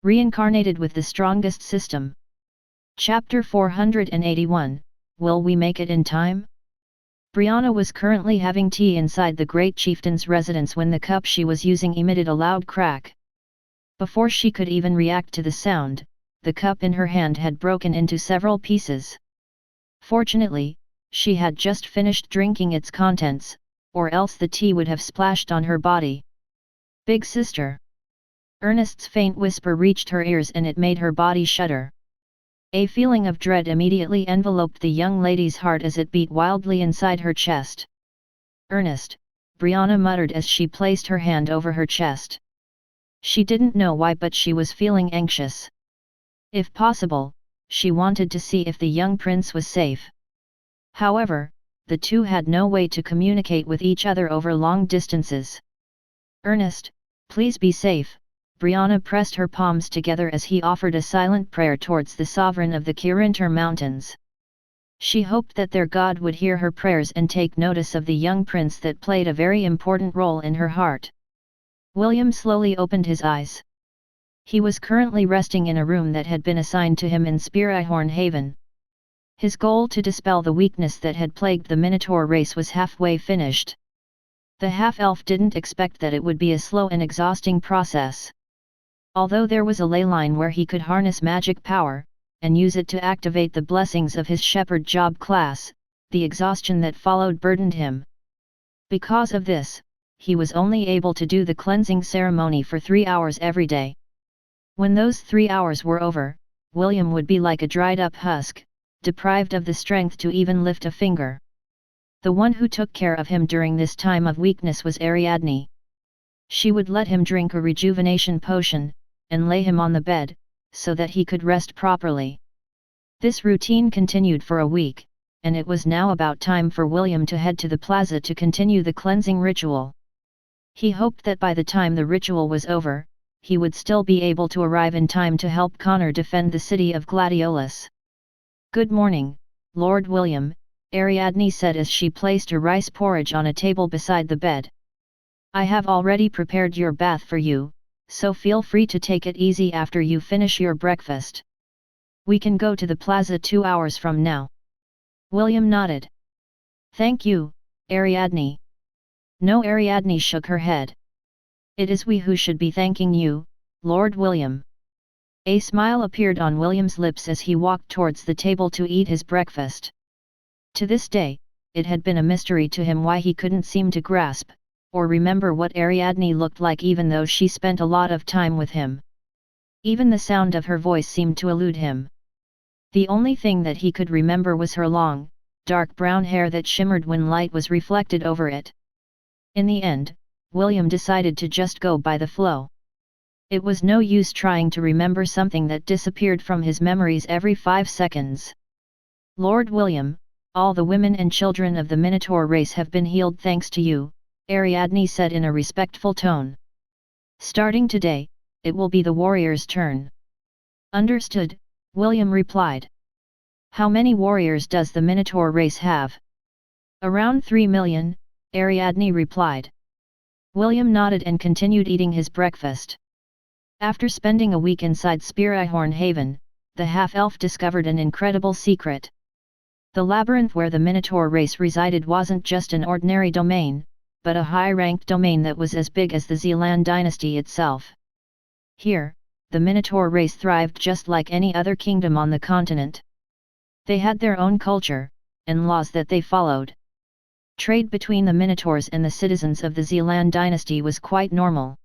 Reincarnated with the strongest system. Chapter 481, Will we make it in time? Brianna was currently having tea inside the great chieftain's residence when the cup she was using emitted a loud crack. Before she could even react to the sound, the cup in her hand had broken into several pieces. Fortunately, she had just finished drinking its contents, or else the tea would have splashed on her body. "Big sister!" Ernest's faint whisper reached her ears and it made her body shudder. A feeling of dread immediately enveloped the young lady's heart as it beat wildly inside her chest. "Ernest," Brianna muttered as she placed her hand over her chest. She didn't know why, but she was feeling anxious. If possible, she wanted to see if the young prince was safe. However, the two had no way to communicate with each other over long distances. "Ernest, please be safe." Brianna pressed her palms together as he offered a silent prayer towards the sovereign of the Kirintar Mountains. She hoped that their god would hear her prayers and take notice of the young prince that played a very important role in her heart. William slowly opened his eyes. He was currently resting in a room that had been assigned to him in Spearihorn Haven. His goal to dispel the weakness that had plagued the Minotaur race was halfway finished. The half-elf didn't expect that it would be a slow and exhausting process. Although there was a ley line where he could harness magic power, and use it to activate the blessings of his shepherd job class, the exhaustion that followed burdened him. Because of this, he was only able to do the cleansing ceremony for 3 hours every day. When those 3 hours were over, William would be like a dried-up husk, deprived of the strength to even lift a finger. The one who took care of him during this time of weakness was Ariadne. She would let him drink a rejuvenation potion, and lay him on the bed, so that he could rest properly. This routine continued for a week, and it was now about time for William to head to the plaza to continue the cleansing ritual. He hoped that by the time the ritual was over, he would still be able to arrive in time to help Connor defend the city of Gladiolus. "Good morning, Lord William," Ariadne said as she placed a rice porridge on a table beside the bed. "I have already prepared your bath for you, so feel free to take it easy after you finish your breakfast. We can go to the plaza 2 hours from now." William nodded. "Thank you, Ariadne." No, Ariadne shook her head. "It is we who should be thanking you, Lord William." A smile appeared on William's lips as he walked towards the table to eat his breakfast. To this day, it had been a mystery to him why he couldn't seem to grasp, or remember what Ariadne looked like even though she spent a lot of time with him. Even the sound of her voice seemed to elude him. The only thing that he could remember was her long, dark brown hair that shimmered when light was reflected over it. In the end, William decided to just go by the flow. It was no use trying to remember something that disappeared from his memories every 5 seconds. "Lord William, all the women and children of the Minotaur race have been healed thanks to you," Ariadne said in a respectful tone. "Starting today, it will be the warriors' turn." "Understood," William replied. "How many warriors does the Minotaur race have?" "Around 3 million, Ariadne replied. William nodded and continued eating his breakfast. After spending a week inside Spearihorn Haven, the half-elf discovered an incredible secret. The labyrinth where the Minotaur race resided wasn't just an ordinary domain, but a high-ranked domain that was as big as the Zealand dynasty itself. Here, the Minotaur race thrived just like any other kingdom on the continent. They had their own culture, and laws that they followed. Trade between the Minotaurs and the citizens of the Zealand dynasty was quite normal.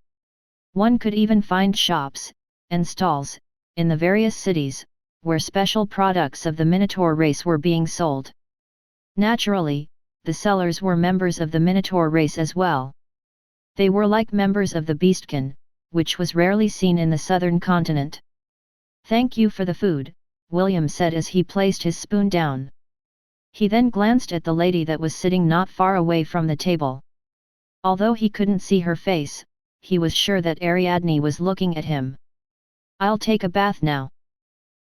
One could even find shops, and stalls, in the various cities, where special products of the Minotaur race were being sold. Naturally, the sellers were members of the Minotaur race as well. They were like members of the Beastkin, which was rarely seen in the southern continent. "Thank you for the food," William said as he placed his spoon down. He then glanced at the lady that was sitting not far away from the table. Although he couldn't see her face, he was sure that Ariadne was looking at him. "I'll take a bath now.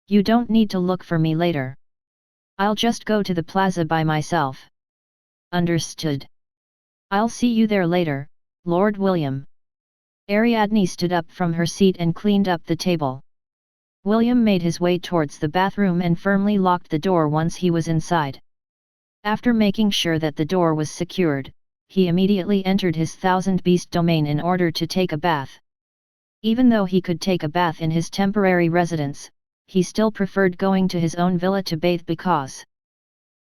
You don't need to look for me later. I'll just go to the plaza by myself." "Understood. I'll see you there later, Lord William." Ariadne stood up from her seat and cleaned up the table. William made his way towards the bathroom and firmly locked the door once he was inside. After making sure that the door was secured, he immediately entered his thousand-beast domain in order to take a bath. Even though he could take a bath in his temporary residence, he still preferred going to his own villa to bathe because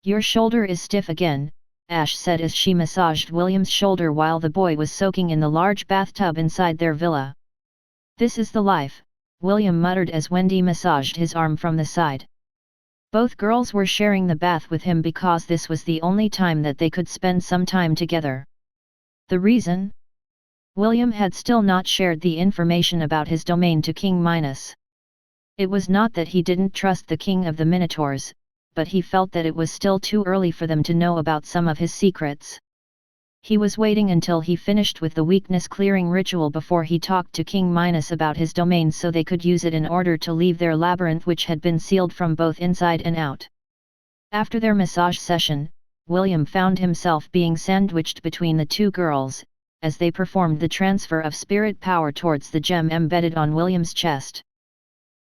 "Your shoulder is stiff again," Ash said as she massaged William's shoulder while the boy was soaking in the large bathtub inside their villa. "This is the life," William muttered as Wendy massaged his arm from the side. Both girls were sharing the bath with him because this was the only time that they could spend some time together. The reason? William had still not shared the information about his domain to King Minos. It was not that he didn't trust the king of the Minotaurs, but he felt that it was still too early for them to know about some of his secrets. He was waiting until he finished with the weakness-clearing ritual before he talked to King Minos about his domain so they could use it in order to leave their labyrinth which had been sealed from both inside and out. After their massage session, William found himself being sandwiched between the two girls, as they performed the transfer of spirit power towards the gem embedded on William's chest.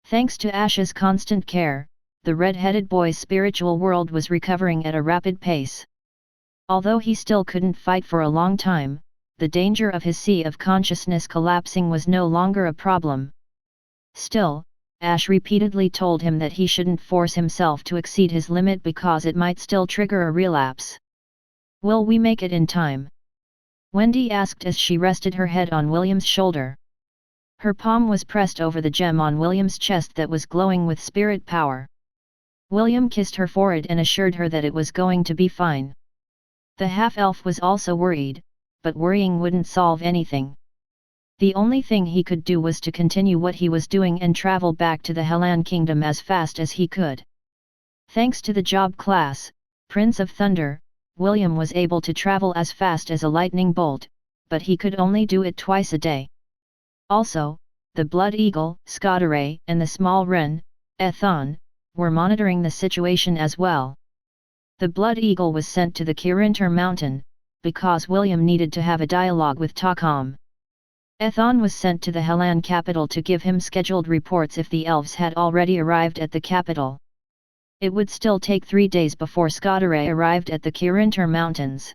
Thanks to Ash's constant care, the red-headed boy's spiritual world was recovering at a rapid pace. Although he still couldn't fight for a long time, the danger of his sea of consciousness collapsing was no longer a problem. Still, Ash repeatedly told him that he shouldn't force himself to exceed his limit because it might still trigger a relapse. "Will we make it in time?" Wendy asked as she rested her head on William's shoulder. Her palm was pressed over the gem on William's chest that was glowing with spirit power. William kissed her forehead and assured her that it was going to be fine. The half-elf was also worried, but worrying wouldn't solve anything. The only thing he could do was to continue what he was doing and travel back to the Hellan Kingdom as fast as he could. Thanks to the job class, Prince of Thunder, William was able to travel as fast as a lightning bolt, but he could only do it twice a day. Also, the Blood Eagle, Scotare, and the small wren, Ethon, were monitoring the situation as well. The Blood Eagle was sent to the Kirinter mountain, because William needed to have a dialogue with Takam. Ethon was sent to the Hellan capital to give him scheduled reports if the elves had already arrived at the capital. It would still take 3 days before Scotare arrived at the Kirinter mountains.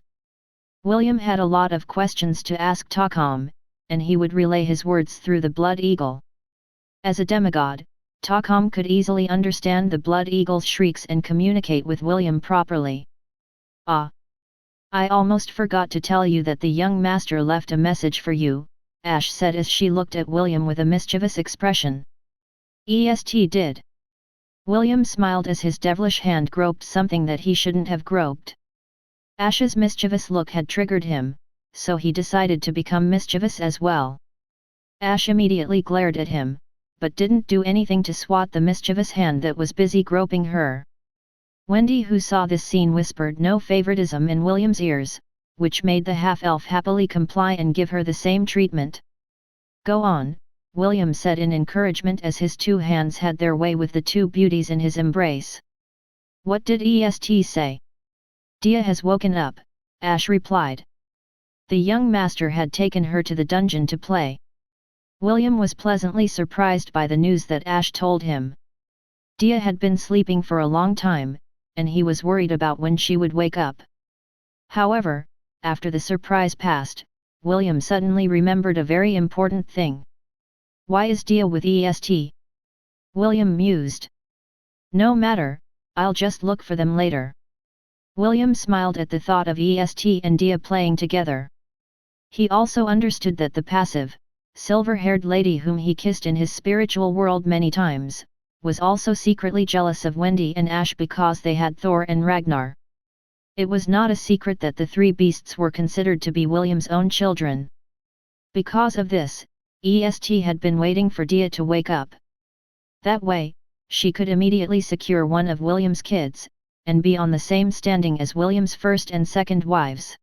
William had a lot of questions to ask Takam, and he would relay his words through the Blood Eagle. As a demigod, Takam could easily understand the Blood Eagle's shrieks and communicate with William properly. "Ah! I almost forgot to tell you that the young master left a message for you," Ash said as she looked at William with a mischievous expression. "Est did." William smiled as his devilish hand groped something that he shouldn't have groped. Ash's mischievous look had triggered him, so he decided to become mischievous as well. Ash immediately glared at him, but didn't do anything to swat the mischievous hand that was busy groping her. Wendy, who saw this scene, whispered no favoritism in William's ears, which made the half-elf happily comply and give her the same treatment. "Go on," William said in encouragement as his two hands had their way with the two beauties in his embrace. "What did Est say?" "Dia has woken up," Ash replied. The young master had taken her to the dungeon to play. William was pleasantly surprised by the news that Ash told him. Dia had been sleeping for a long time, and he was worried about when she would wake up. However, after the surprise passed, William suddenly remembered a very important thing. "Why is Dia with Est?" William mused. "No matter, I'll just look for them later." William smiled at the thought of Est and Dia playing together. He also understood that the passive, silver-haired lady whom he kissed in his spiritual world many times, was also secretly jealous of Wendy and Ash because they had Thor and Ragnar. It was not a secret that the three beasts were considered to be William's own children. Because of this, Est had been waiting for Dia to wake up. That way, she could immediately secure one of William's kids, and be on the same standing as William's first and second wives.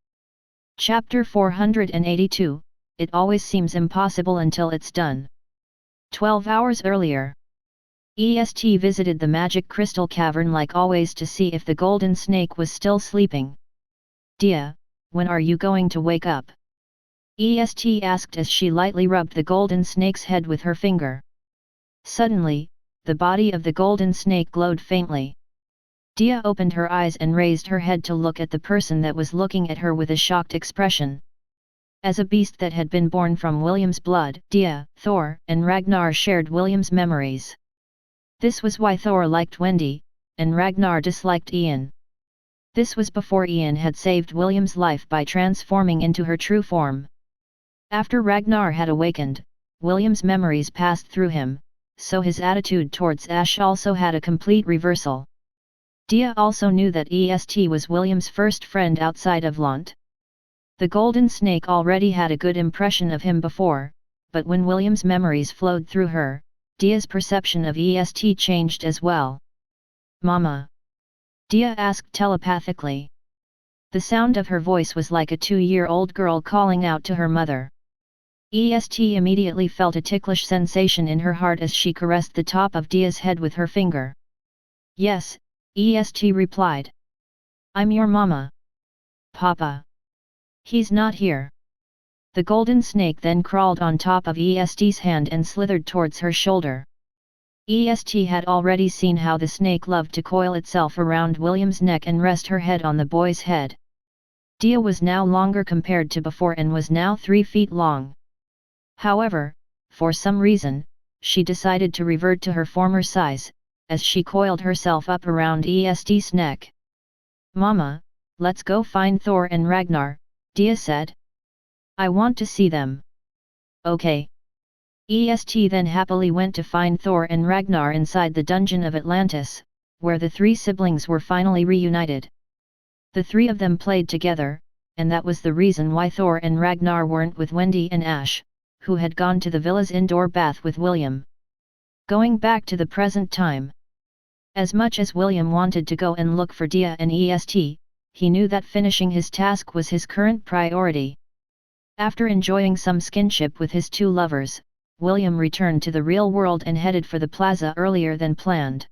Chapter 482, It always seems impossible until it's done. 12 hours earlier. Est visited the magic crystal cavern like always to see if the golden snake was still sleeping. "Dia, when are you going to wake up?" Est asked as she lightly rubbed the golden snake's head with her finger. Suddenly, the body of the golden snake glowed faintly. Dia opened her eyes and raised her head to look at the person that was looking at her with a shocked expression. As a beast that had been born from William's blood, Dia, Thor, and Ragnar shared William's memories. This was why Thor liked Wendy, and Ragnar disliked Ian. This was before Ian had saved William's life by transforming into her true form. After Ragnar had awakened, William's memories passed through him, so his attitude towards Ash also had a complete reversal. Dia also knew that EST was William's first friend outside of Lant. The golden snake already had a good impression of him before, but when William's memories flowed through her, Dia's perception of EST changed as well. "Mama?" Dia asked telepathically. The sound of her voice was like a 2-year-old girl calling out to her mother. EST immediately felt a ticklish sensation in her heart as she caressed the top of Dia's head with her finger. "Yes," EST replied. "I'm your mama." "Papa. He's not here." The golden snake then crawled on top of EST's hand and slithered towards her shoulder. EST had already seen how the snake loved to coil itself around William's neck and rest her head on the boy's head. Dia was now longer compared to before and was now 3 feet long. However, for some reason, she decided to revert to her former size, as she coiled herself up around EST's neck. "Mama, let's go find Thor and Ragnar," Dia said. "I want to see them." "Okay." EST then happily went to find Thor and Ragnar inside the dungeon of Atlantis, where the 3 siblings were finally reunited. The 3 of them played together, and that was the reason why Thor and Ragnar weren't with Wendy and Ash, who had gone to the villa's indoor bath with William. Going back to the present time. As much as William wanted to go and look for Dia and EST, he knew that finishing his task was his current priority. After enjoying some skinship with his 2 lovers, William returned to the real world and headed for the plaza earlier than planned.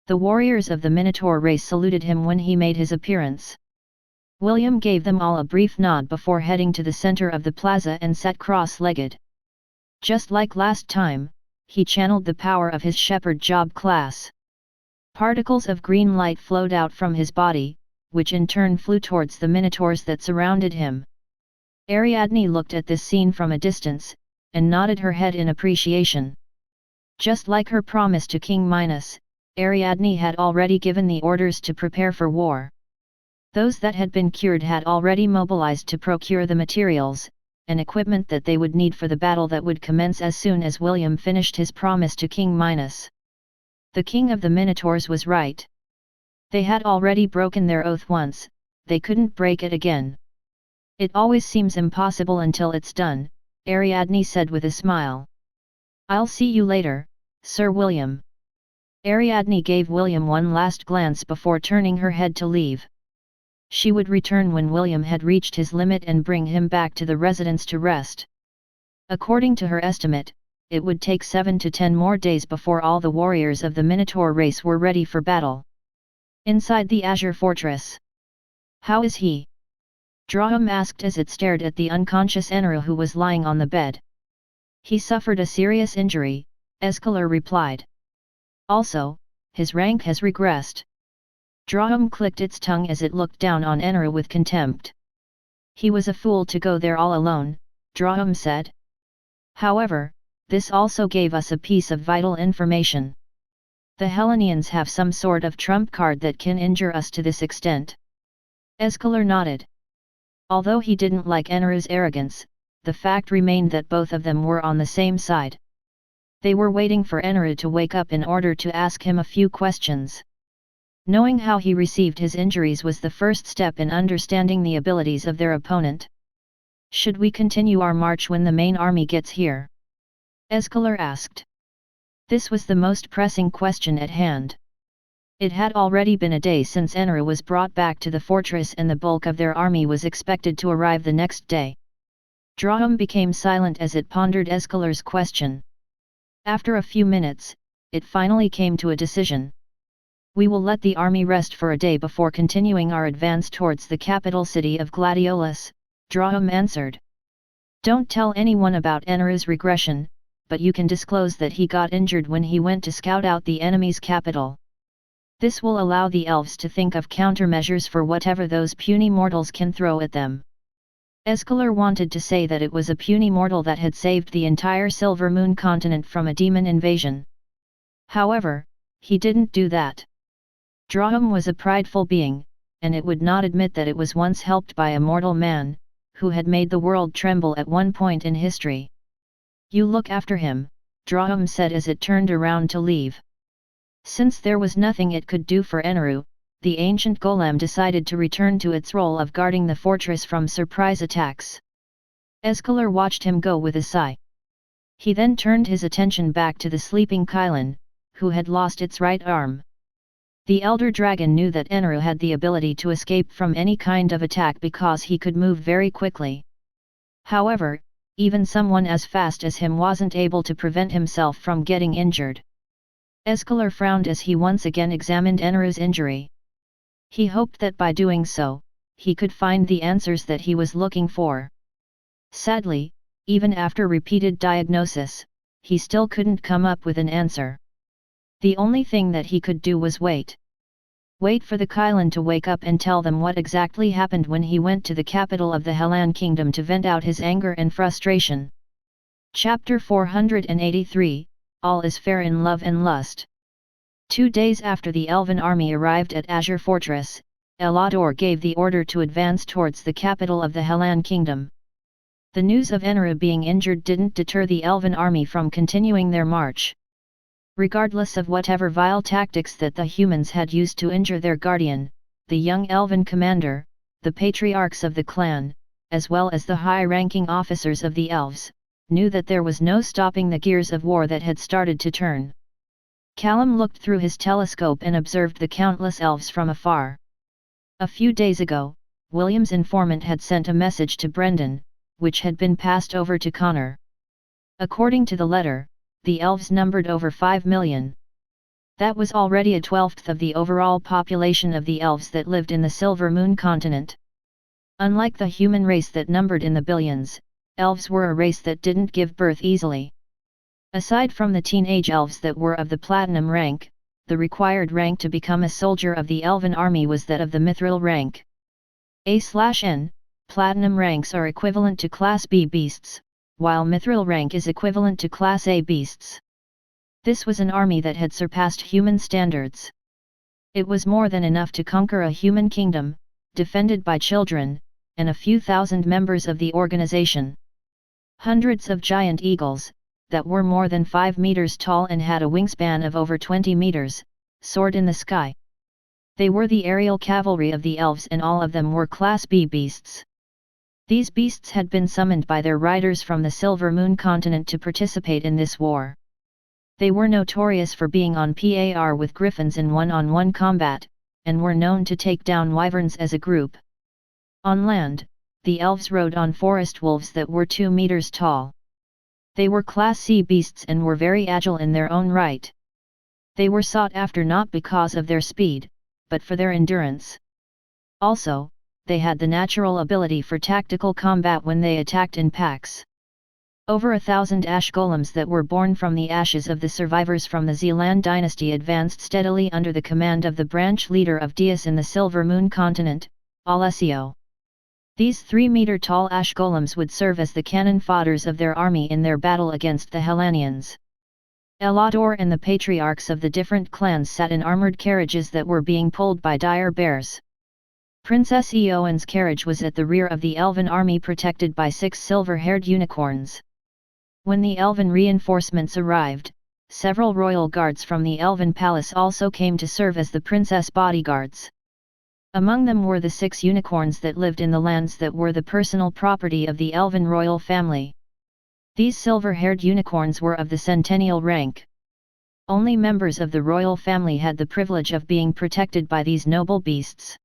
The warriors of the Minotaur race saluted him when he made his appearance. William gave them all a brief nod before heading to the center of the plaza and sat cross-legged. Just like last time, he channeled the power of his shepherd job class. Particles of green light flowed out from his body, which in turn flew towards the minotaurs that surrounded him. Ariadne looked at this scene from a distance, and nodded her head in appreciation. Just like her promise to King Minos, Ariadne had already given the orders to prepare for war. Those that had been cured had already mobilized to procure the materials and equipment that they would need for the battle that would commence as soon as William finished his promise to King Minos. The king of the Minotaurs was right. They had already broken their oath once, they couldn't break it again. "It always seems impossible until it's done," Ariadne said with a smile. "I'll see you later, Sir William." Ariadne gave William one last glance before turning her head to leave. She would return when William had reached his limit and bring him back to the residence to rest. According to her estimate, it would take 7 to 10 more days before all the warriors of the Minotaur race were ready for battle. Inside the Azure Fortress. "How is he?" Draham asked as it stared at the unconscious Enru who was lying on the bed. "He suffered a serious injury," Escalation replied. "Also, his rank has regressed." Draham clicked its tongue as it looked down on Enru with contempt. "He was a fool to go there all alone," Draham said. "However, this also gave us a piece of vital information. The Hellenians have some sort of trump card that can injure us to this extent." Escalation nodded. Although he didn't like Enru's arrogance, the fact remained that both of them were on the same side. They were waiting for Enru to wake up in order to ask him a few questions. Knowing how he received his injuries was the first step in understanding the abilities of their opponent. "Should we continue our march when the main army gets here?" Escalation asked. This was the most pressing question at hand. It had already been a day since Enru was brought back to the fortress and the bulk of their army was expected to arrive the next day. Draham became silent as it pondered Escalation's question. After a few minutes, it finally came to a decision. "We will let the army rest for a day before continuing our advance towards the capital city of Gladiolus," Draham answered. "Don't tell anyone about Enru's regression," but you can disclose that he got injured when he went to scout out the enemy's capital. This will allow the elves to think of countermeasures for whatever those puny mortals can throw at them. Escalation wanted to say that it was a puny mortal that had saved the entire Silver Moon continent from a demon invasion. However, he didn't do that. Draham was a prideful being, and it would not admit that it was once helped by a mortal man, who had made the world tremble at one point in history. You look after him, Draham said as it turned around to leave. Since there was nothing it could do for Eneru, the ancient golem decided to return to its role of guarding the fortress from surprise attacks. Escalation watched him go with a sigh. He then turned his attention back to the sleeping Kylan, who had lost its right arm. The elder dragon knew that Eneru had the ability to escape from any kind of attack because he could move very quickly. However, even someone as fast as him wasn't able to prevent himself from getting injured. Escalation frowned as he once again examined Eneru's injury. He hoped that by doing so, he could find the answers that he was looking for. Sadly, even after repeated diagnosis, he still couldn't come up with an answer. The only thing that he could do was wait. Wait for the Kylan to wake up and tell them what exactly happened when he went to the capital of the Hellan kingdom to vent out his anger and frustration. Chapter 483, All is Fair in Love and Lust. 2 days after the elven army arrived at Azure Fortress, Elador gave the order to advance towards the capital of the Hellan kingdom. The news of Eneru being injured didn't deter the elven army from continuing their march. Regardless of whatever vile tactics that the humans had used to injure their guardian, the young elven commander, the patriarchs of the clan, as well as the high-ranking officers of the elves, knew that there was no stopping the gears of war that had started to turn. Callum looked through his telescope and observed the countless elves from afar. A few days ago, William's informant had sent a message to Brendan, which had been passed over to Connor. According to the letter, the elves numbered over 5 million. That was already a 12th of the overall population of the elves that lived in the Silver Moon continent. Unlike the human race that numbered in the billions, elves were a race that didn't give birth easily. Aside from the teenage elves that were of the platinum rank, the required rank to become a soldier of the elven army was that of the mithril rank. A/N, platinum ranks are equivalent to Class B beasts, while mithril rank is equivalent to Class A beasts. This was an army that had surpassed human standards. It was more than enough to conquer a human kingdom, defended by children, and a few thousand members of the organization. Hundreds of giant eagles, that were more than 5 meters tall and had a wingspan of over 20 meters, soared in the sky. They were the aerial cavalry of the elves and all of them were Class B beasts. These beasts had been summoned by their riders from the Silver Moon continent to participate in this war. They were notorious for being on par with griffins in one-on-one combat, and were known to take down wyverns as a group. On land, the elves rode on forest wolves that were 2 meters tall. They were Class C beasts and were very agile in their own right. They were sought after not because of their speed, but for their endurance. Also, they had the natural ability for tactical combat when they attacked in packs. Over 1,000 ash golems that were born from the ashes of the survivors from the Zealand dynasty advanced steadily under the command of the branch leader of Deus in the Silver Moon continent, Alessio. These 3-meter-tall ash golems would serve as the cannon fodders of their army in their battle against the Hellanians. Elador and the patriarchs of the different clans sat in armored carriages that were being pulled by dire bears. Princess Eowyn's carriage was at the rear of the elven army protected by 6 silver-haired unicorns. When the elven reinforcements arrived, several royal guards from the elven palace also came to serve as the princess bodyguards. Among them were the 6 unicorns that lived in the lands that were the personal property of the elven royal family. These silver-haired unicorns were of the centennial rank. Only members of the royal family had the privilege of being protected by these noble beasts.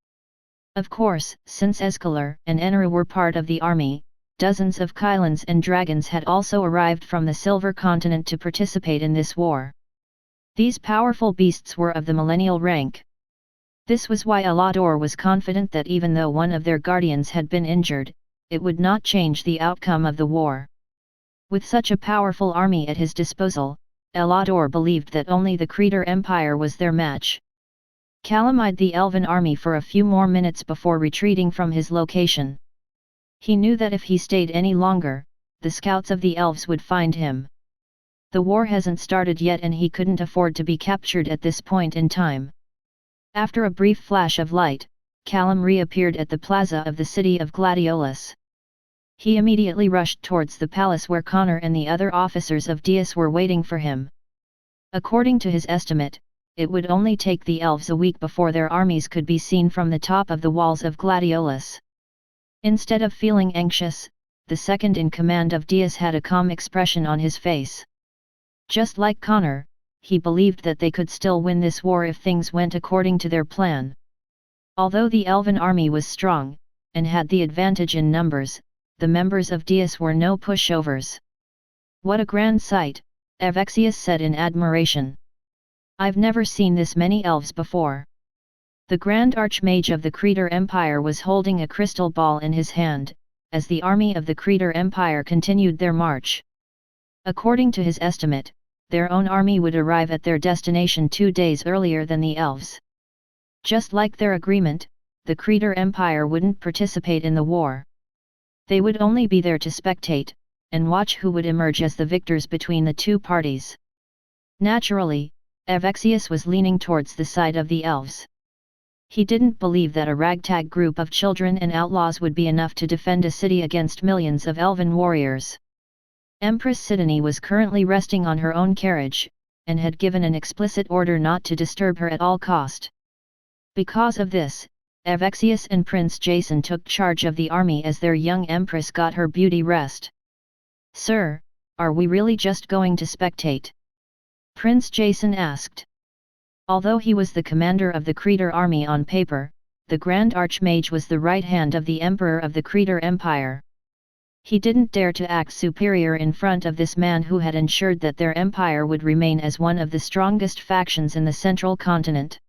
Of course, since Escalation and Eneru were part of the army, dozens of Kylans and dragons had also arrived from the Silver Continent to participate in this war. These powerful beasts were of the millennial rank. This was why Elador was confident that even though one of their guardians had been injured, it would not change the outcome of the war. With such a powerful army at his disposal, Ellador believed that only the Creator Empire was their match. Callum eyed the elven army for a few more minutes before retreating from his location. He knew that if he stayed any longer, the scouts of the elves would find him. The war hasn't started yet and he couldn't afford to be captured at this point in time. After a brief flash of light, Callum reappeared at the plaza of the city of Gladiolus. He immediately rushed towards the palace where Connor and the other officers of Deus were waiting for him. According to his estimate, it would only take the elves a week before their armies could be seen from the top of the walls of Gladiolus. Instead of feeling anxious, the second in command of Deus had a calm expression on his face. Just like Connor, he believed that they could still win this war if things went according to their plan. Although the elven army was strong, and had the advantage in numbers, the members of Deus were no pushovers. "What a grand sight," Evexius said in admiration. "I've never seen this many elves before." The Grand Archmage of the Creator Empire was holding a crystal ball in his hand, as the army of the Creator Empire continued their march. According to his estimate, their own army would arrive at their destination 2 days earlier than the elves. Just like their agreement, the Creator Empire wouldn't participate in the war. They would only be there to spectate, and watch who would emerge as the victors between the two parties. Naturally, Evexius was leaning towards the side of the elves. He didn't believe that a ragtag group of children and outlaws would be enough to defend a city against millions of elven warriors. Empress Sidonie was currently resting on her own carriage, and had given an explicit order not to disturb her at all cost. Because of this, Evexius and Prince Jason took charge of the army as their young empress got her beauty rest. "Sir, are we really just going to spectate?" Prince Jason asked. Although he was the commander of the Creator army on paper, the Grand Archmage was the right hand of the Emperor of the Creator Empire. He didn't dare to act superior in front of this man who had ensured that their empire would remain as one of the strongest factions in the central continent.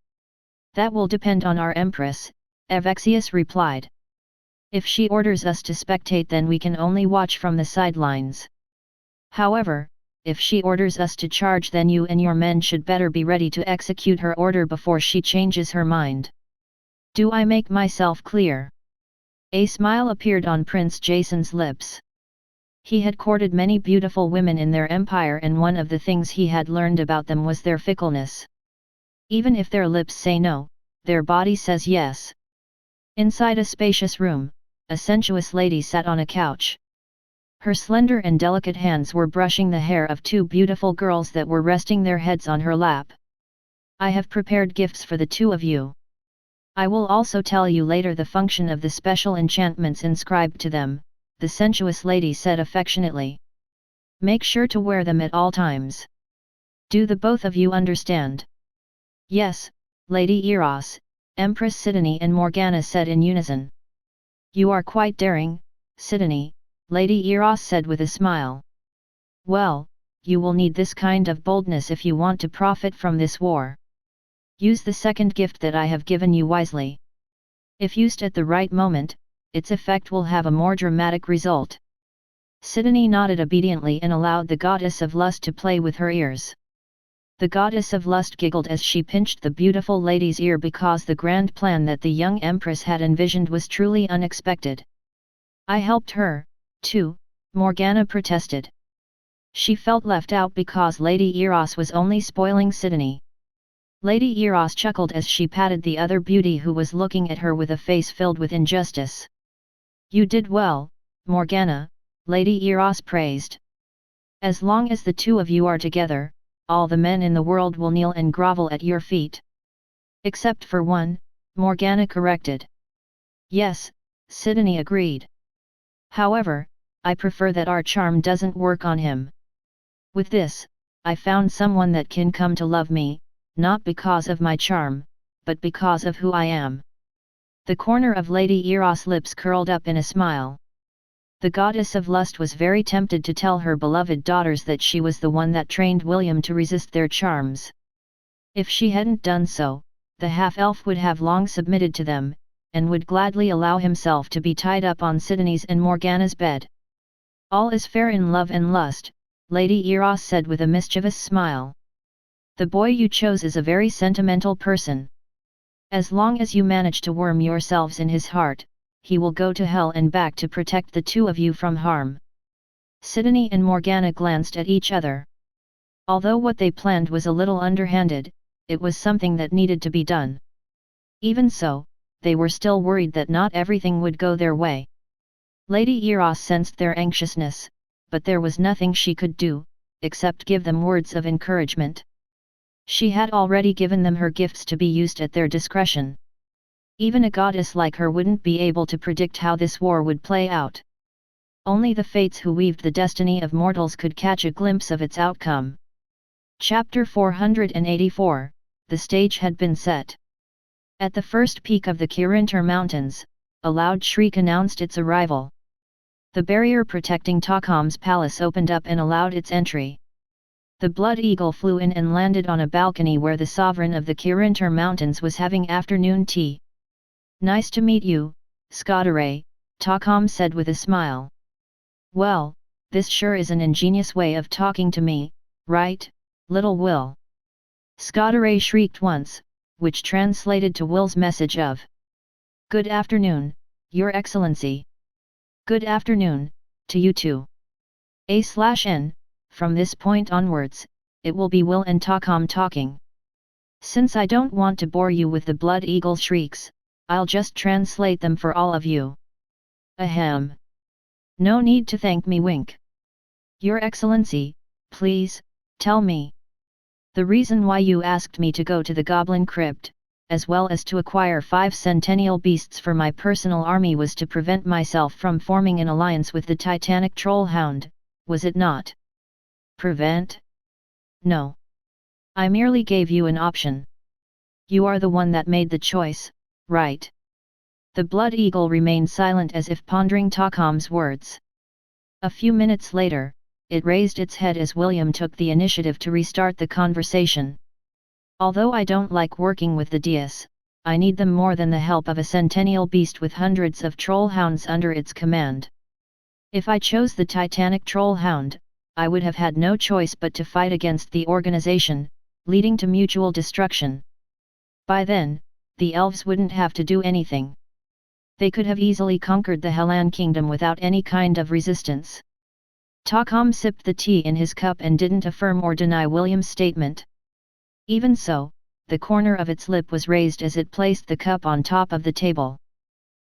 "That will depend on our empress," Evexius replied. "If she orders us to spectate, then we can only watch from the sidelines. However, if she orders us to charge, then you and your men should better be ready to execute her order before she changes her mind. Do I make myself clear?" A smile appeared on Prince Jason's lips. He had courted many beautiful women in their empire, and one of the things he had learned about them was their fickleness. Even if their lips say no, their body says yes. Inside a spacious room, a sensuous lady sat on a couch. Her slender and delicate hands were brushing the hair of 2 beautiful girls that were resting their heads on her lap. "I have prepared gifts for the 2 of you. I will also tell you later the function of the special enchantments inscribed to them," the sensuous lady said affectionately. "Make sure to wear them at all times. Do the both of you understand?" "Yes, Lady Eros," Empress Sidonie and Morgana said in unison. "You are quite daring, Sidonie," Lady Eros said with a smile. "Well, you will need this kind of boldness if you want to profit from this war. Use the second gift that I have given you wisely. If used at the right moment, its effect will have a more dramatic result." Sidonie nodded obediently and allowed the goddess of lust to play with her ears. The goddess of lust giggled as she pinched the beautiful lady's ear because the grand plan that the young empress had envisioned was truly unexpected. "I helped her, too," Morgana protested. She felt left out because Lady Eros was only spoiling Sidonie. Lady Eros chuckled as she patted the other beauty who was looking at her with a face filled with injustice. "You did well, Morgana," Lady Eros praised. "As long as the 2 of you are together, all the men in the world will kneel and grovel at your feet." "Except for one," Morgana corrected. "Yes," Sidonie agreed. "However, I prefer that our charm doesn't work on him. With this, I found someone that can come to love me, not because of my charm, but because of who I am." The corner of Lady Eros' lips curled up in a smile. The goddess of lust was very tempted to tell her beloved daughters that she was the one that trained William to resist their charms. If she hadn't done so, the half-elf would have long submitted to them, and would gladly allow himself to be tied up on Sidonie's and Morgana's bed. All is fair in love and lust, Lady Eros said with a mischievous smile. The boy you chose is a very sentimental person. As long as you manage to worm yourselves in his heart, he will go to hell and back to protect the two of you from harm. Sidonie and Morgana glanced at each other. Although what they planned was a little underhanded, it was something that needed to be done. Even so, they were still worried that not everything would go their way. Lady Eros sensed their anxiousness, but there was nothing she could do, except give them words of encouragement. She had already given them her gifts to be used at their discretion. Even a goddess like her wouldn't be able to predict how this war would play out. Only the fates who weaved the destiny of mortals could catch a glimpse of its outcome. Chapter 484, The stage had been set. At the first peak of the Kirintar Mountains, a loud shriek announced its arrival. The barrier protecting Takam's palace opened up and allowed its entry. The Blood Eagle flew in and landed on a balcony where the sovereign of the Kirintar Mountains was having afternoon tea. "Nice to meet you, Scotteray," Takam said with a smile. "Well, this sure is an ingenious way of talking to me, right, little Will?" Scotteray shrieked once, which translated to Will's message of "Good afternoon, Your Excellency." "Good afternoon, to you too. A/N, from this point onwards, it will be Will and Takam talking. Since I don't want to bore you with the Blood Eagle shrieks, I'll just translate them for all of you. Ahem. No need to thank me, wink. Your Excellency, please, tell me the reason why you asked me to go to the Goblin Crypt, as well as to acquire 5 centennial beasts for my personal army, was to prevent myself from forming an alliance with the Titanic Trollhound, was it not? Prevent? No. I merely gave you an option. You are the one that made the choice, right?" The Blood Eagle remained silent as if pondering Takam's words. A few minutes later, it raised its head as William took the initiative to restart the conversation. "Although I don't like working with the Dais, I need them more than the help of a centennial beast with hundreds of trollhounds under its command. If I chose the Titanic Trollhound, I would have had no choice but to fight against the organization, leading to mutual destruction. By then, the elves wouldn't have to do anything. They could have easily conquered the Hellan kingdom without any kind of resistance." Takam sipped the tea in his cup and didn't affirm or deny William's statement. Even so, the corner of its lip was raised as it placed the cup on top of the table.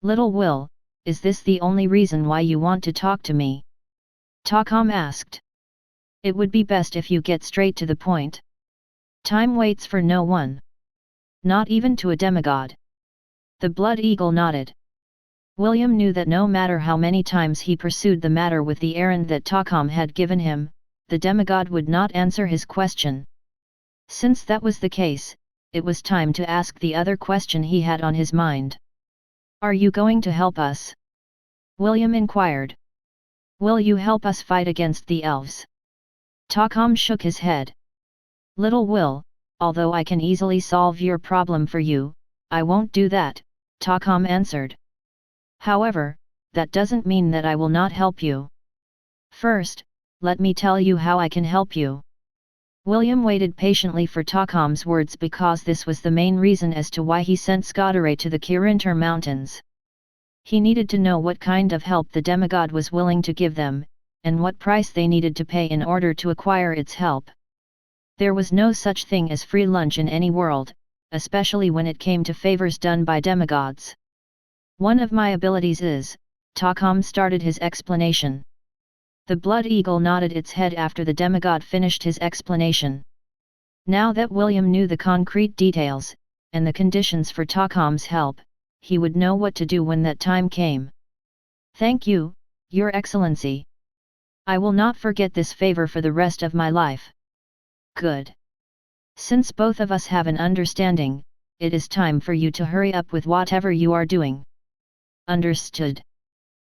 "Little Will, is this the only reason why you want to talk to me?" Takam asked. "It would be best if you get straight to the point. Time waits for no one. Not even to a demigod." The Blood Eagle nodded. William knew that no matter how many times he pursued the matter with the errand that Takam had given him, the demigod would not answer his question. Since that was the case, it was time to ask the other question he had on his mind. "Are you going to help us?" William inquired. "Will you help us fight against the elves?" Takam shook his head. "Little Will, although I can easily solve your problem for you, I won't do that," Takam answered. "However, that doesn't mean that I will not help you. First, let me tell you how I can help you." William waited patiently for Takam's words because this was the main reason as to why he sent Scotteray to the Kirintar Mountains. He needed to know what kind of help the demigod was willing to give them, and what price they needed to pay in order to acquire its help. There was no such thing as free lunch in any world, especially when it came to favors done by demigods. "One of my abilities is," Takam started his explanation. The Blood Eagle nodded its head after the demigod finished his explanation. Now that William knew the concrete details, and the conditions for Takam's help, he would know what to do when that time came. "Thank you, Your Excellency. I will not forget this favor for the rest of my life." "Good. Since both of us have an understanding, it is time for you to hurry up with whatever you are doing." "Understood."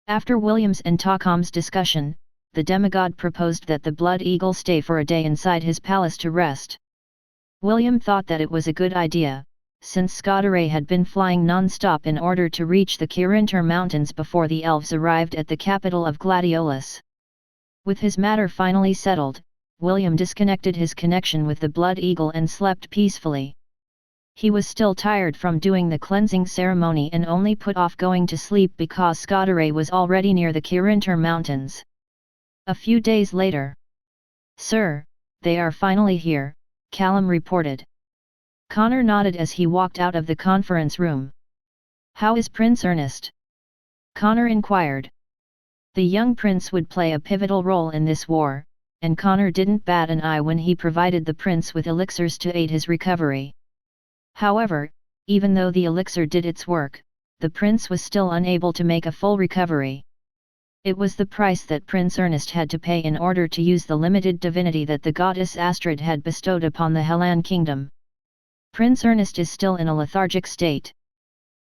After William's and Takam's discussion, the demigod proposed that the Blood Eagle stay for a day inside his palace to rest. William thought that it was a good idea, since Scotteray had been flying non-stop in order to reach the Kirintar Mountains before the elves arrived at the capital of Gladiolus. With his matter finally settled, William disconnected his connection with the Blood Eagle and slept peacefully. He was still tired from doing the cleansing ceremony and only put off going to sleep because Scotteray was already near the Kirinter Mountains. A few days later. "Sir, they are finally here," Callum reported. Connor nodded as he walked out of the conference room. "How is Prince Ernest?" Connor inquired. The young prince would play a pivotal role in this war, and Connor didn't bat an eye when he provided the prince with elixirs to aid his recovery. However, even though the elixir did its work, the prince was still unable to make a full recovery. It was the price that Prince Ernest had to pay in order to use the limited divinity that the goddess Astrid had bestowed upon the Hellan kingdom. Prince Ernest is still in a lethargic state.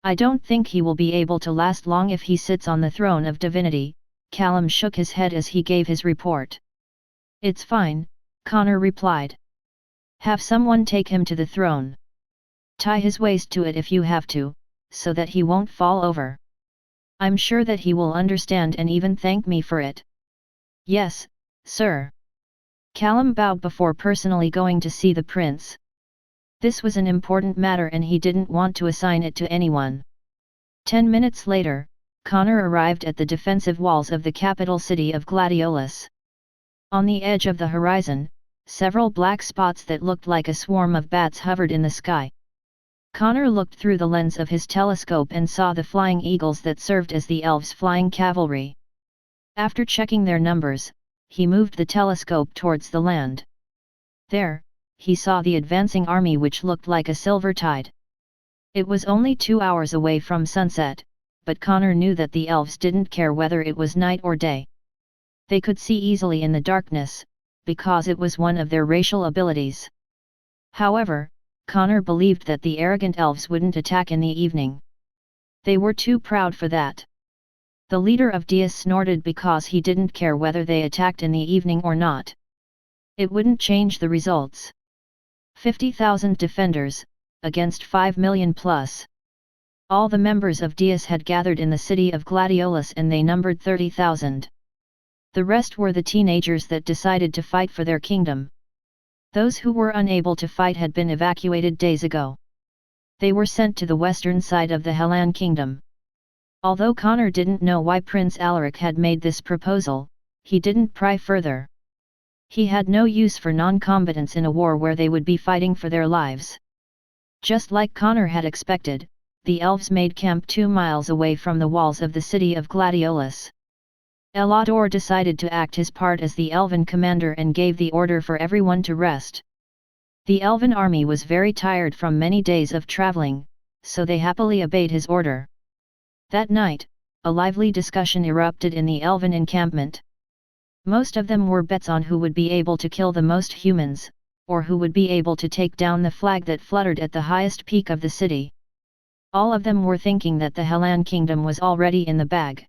I don't think he will be able to last long if he sits on the throne of divinity. Callum shook his head as he gave his report. "It's fine," Connor replied. "Have someone take him to the throne. Tie his waist to it if you have to, so that he won't fall over. I'm sure that he will understand and even thank me for it." "Yes, sir." Callum bowed before personally going to see the prince. This was an important matter and he didn't want to assign it to anyone. 10 minutes later, Connor arrived at the defensive walls of the capital city of Gladiolus. On the edge of the horizon, several black spots that looked like a swarm of bats hovered in the sky. Connor looked through the lens of his telescope and saw the flying eagles that served as the elves' flying cavalry. After checking their numbers, he moved the telescope towards the land. There, he saw the advancing army which looked like a silver tide. It was only 2 hours away from sunset, but Connor knew that the elves didn't care whether it was night or day. They could see easily in the darkness, because it was one of their racial abilities. However, Connor believed that the arrogant elves wouldn't attack in the evening. They were too proud for that. The leader of Dias snorted because he didn't care whether they attacked in the evening or not. It wouldn't change the results. 50,000 defenders, against 5 million plus. All the members of Dias had gathered in the city of Gladiolus and they numbered 30,000. The rest were the teenagers that decided to fight for their kingdom. Those who were unable to fight had been evacuated days ago. They were sent to the western side of the Hellan kingdom. Although Connor didn't know why Prince Alaric had made this proposal, he didn't pry further. He had no use for non-combatants in a war where they would be fighting for their lives. Just like Connor had expected, the elves made camp 2 miles away from the walls of the city of Gladiolus. Elodor decided to act his part as the elven commander and gave the order for everyone to rest. The elven army was very tired from many days of traveling, so they happily obeyed his order. That night, a lively discussion erupted in the elven encampment. Most of them were bets on who would be able to kill the most humans, or who would be able to take down the flag that fluttered at the highest peak of the city. All of them were thinking that the Hellan kingdom was already in the bag.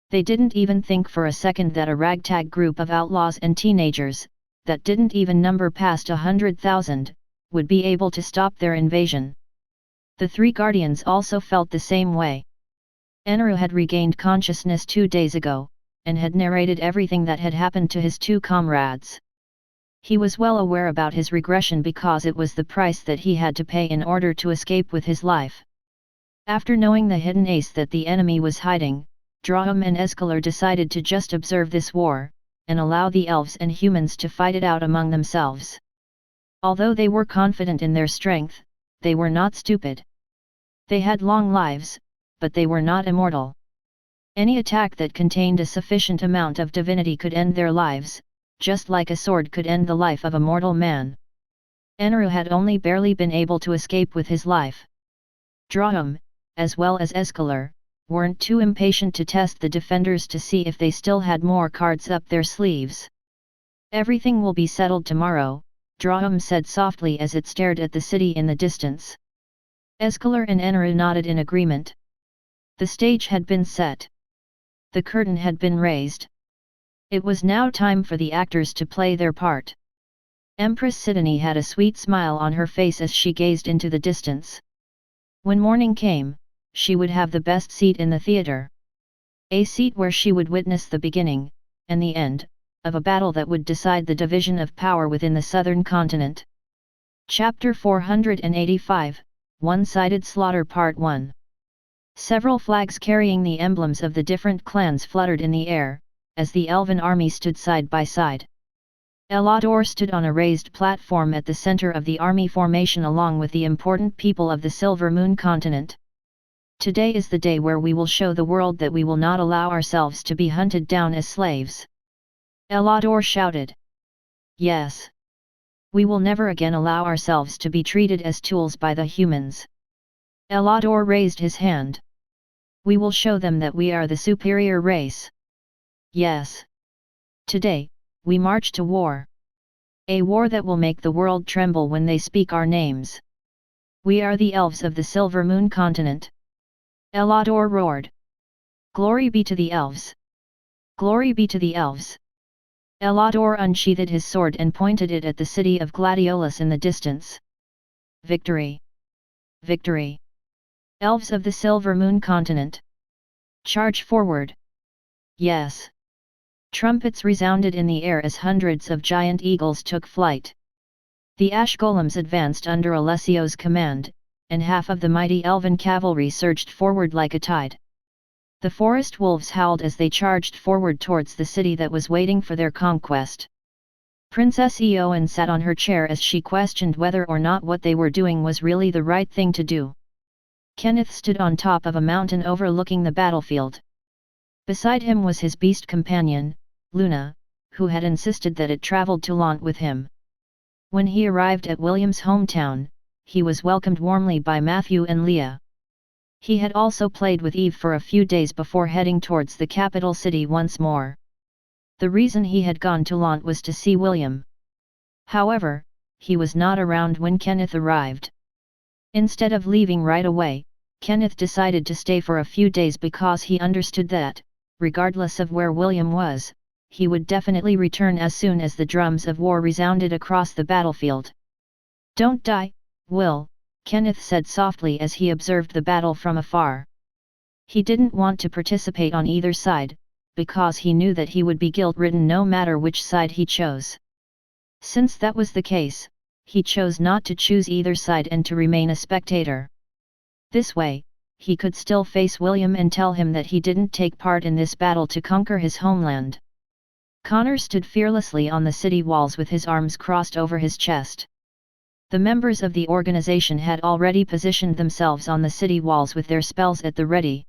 They didn't even think for a second that a ragtag group of outlaws and teenagers, that didn't even number past 100,000, would be able to stop their invasion. The 3 guardians also felt the same way. Enru had regained consciousness 2 days ago, and had narrated everything that had happened to his 2 comrades. He was well aware about his regression because it was the price that he had to pay in order to escape with his life. After knowing the hidden ace that the enemy was hiding, Drahum and Escalor decided to just observe this war, and allow the elves and humans to fight it out among themselves. Although they were confident in their strength, they were not stupid. They had long lives, but they were not immortal. Any attack that contained a sufficient amount of divinity could end their lives, just like a sword could end the life of a mortal man. Enru had only barely been able to escape with his life. Drahum, as well as Escalor, weren't too impatient to test the defenders to see if they still had more cards up their sleeves. "Everything will be settled tomorrow," Drahum said softly as it stared at the city in the distance. Escalor and Enru nodded in agreement. The stage had been set. The curtain had been raised. It was now time for the actors to play their part. Empress Sidonie had a sweet smile on her face as she gazed into the distance. When morning came, she would have the best seat in the theatre. A seat where she would witness the beginning, and the end, of a battle that would decide the division of power within the southern continent. Chapter 485, One-Sided Slaughter Part 1. Several flags carrying the emblems of the different clans fluttered in the air, as the elven army stood side by side. Elador stood on a raised platform at the center of the army formation along with the important people of the Silver Moon continent. Today is the day where we will show the world that we will not allow ourselves to be hunted down as slaves. Elador shouted. Yes. We will never again allow ourselves to be treated as tools by the humans. Elador raised his hand. We will show them that we are the superior race. Yes. Today, we march to war. A war that will make the world tremble when they speak our names. We are the elves of the Silver Moon continent. Elador roared. Glory be to the elves! Glory be to the elves! Elador unsheathed his sword and pointed it at the city of Gladiolus in the distance. Victory! Victory! Elves of the Silver Moon continent! Charge forward! Yes! Trumpets resounded in the air as hundreds of giant eagles took flight. The ash golems advanced under Alessio's command, and half of the mighty elven cavalry surged forward like a tide. The forest wolves howled as they charged forward towards the city that was waiting for their conquest. Princess Eowyn sat on her chair as she questioned whether or not what they were doing was really the right thing to do. Kenneth stood on top of a mountain overlooking the battlefield. Beside him was his beast companion, Luna, who had insisted that it traveled to Launt with him. When he arrived at William's hometown, he was welcomed warmly by Matthew and Leah. He had also played with Eve for a few days before heading towards the capital city once more. The reason he had gone to Launt was to see William. However, he was not around when Kenneth arrived. Instead of leaving right away, Kenneth decided to stay for a few days because he understood that, regardless of where William was, he would definitely return as soon as the drums of war resounded across the battlefield. Don't die, Will, Kenneth said softly as he observed the battle from afar. He didn't want to participate on either side, because he knew that he would be guilt-ridden no matter which side he chose. Since that was the case, he chose not to choose either side and to remain a spectator. This way, he could still face William and tell him that he didn't take part in this battle to conquer his homeland. Connor stood fearlessly on the city walls with his arms crossed over his chest. The members of the organization had already positioned themselves on the city walls with their spells at the ready.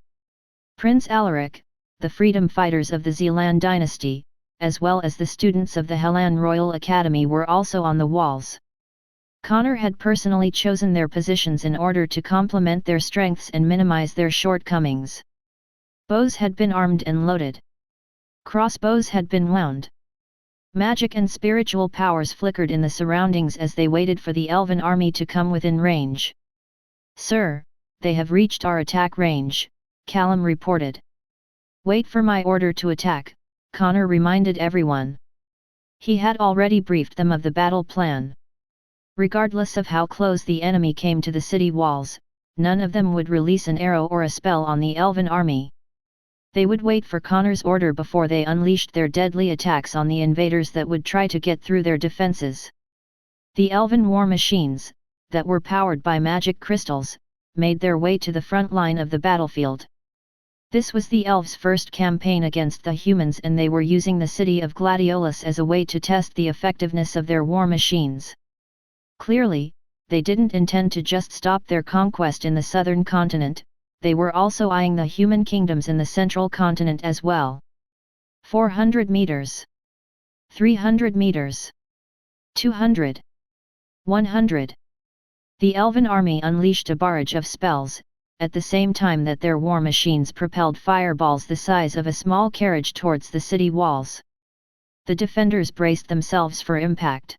Prince Alaric, the freedom fighters of the Zealand dynasty, as well as the students of the Hellan Royal Academy were also on the walls. Connor had personally chosen their positions in order to complement their strengths and minimize their shortcomings. Bows had been armed and loaded. Crossbows had been wound. Magic and spiritual powers flickered in the surroundings as they waited for the elven army to come within range. Sir, they have reached our attack range, Callum reported. Wait for my order to attack, Connor reminded everyone. He had already briefed them of the battle plan. Regardless of how close the enemy came to the city walls, none of them would release an arrow or a spell on the elven army. They would wait for Connor's order before they unleashed their deadly attacks on the invaders that would try to get through their defenses. The elven war machines, that were powered by magic crystals, made their way to the front line of the battlefield. This was the elves' first campaign against the humans, and they were using the city of Gladiolus as a way to test the effectiveness of their war machines. Clearly, they didn't intend to just stop their conquest in the southern continent. They were also eyeing the human kingdoms in the central continent as well. 400 meters. 300 meters. 200. 100. The elven army unleashed a barrage of spells, at the same time that their war machines propelled fireballs the size of a small carriage towards the city walls. The defenders braced themselves for impact.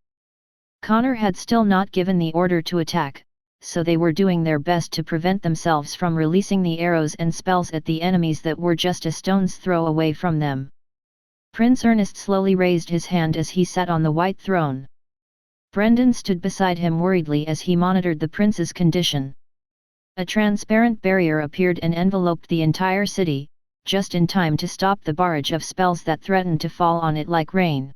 Connor had still not given the order to attack, so they were doing their best to prevent themselves from releasing the arrows and spells at the enemies that were just a stone's throw away from them. Prince Ernest slowly raised his hand as he sat on the white throne. Brendan stood beside him worriedly as he monitored the prince's condition. A transparent barrier appeared and enveloped the entire city, just in time to stop the barrage of spells that threatened to fall on it like rain.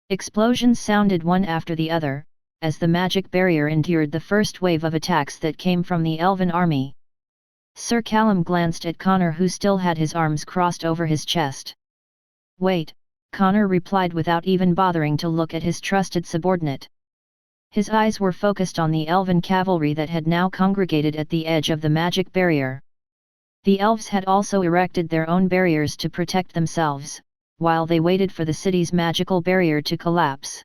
Explosions sounded one after the other, as the magic barrier endured the first wave of attacks that came from the elven army. Sir Callum glanced at Connor, who still had his arms crossed over his chest. "Wait," Connor replied without even bothering to look at his trusted subordinate. His eyes were focused on the elven cavalry that had now congregated at the edge of the magic barrier. The elves had also erected their own barriers to protect themselves, while they waited for the city's magical barrier to collapse.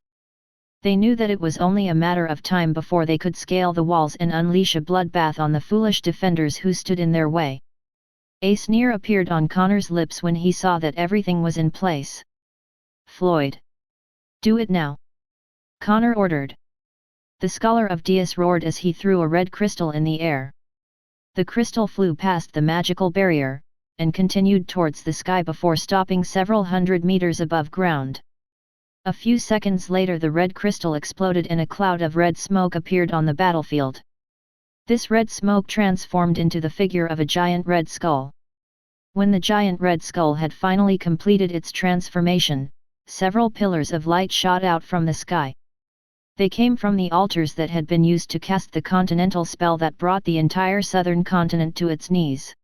They knew that it was only a matter of time before they could scale the walls and unleash a bloodbath on the foolish defenders who stood in their way. A sneer appeared on Connor's lips when he saw that everything was in place. "Floyd! Do it now!" Connor ordered. The Scholar of Deus roared as he threw a red crystal in the air. The crystal flew past the magical barrier, and continued towards the sky before stopping several hundred meters above ground. A few seconds later the red crystal exploded and a cloud of red smoke appeared on the battlefield. This red smoke transformed into the figure of a giant red skull. When the giant red skull had finally completed its transformation, several pillars of light shot out from the sky. They came from the altars that had been used to cast the continental spell that brought the entire southern continent to its knees.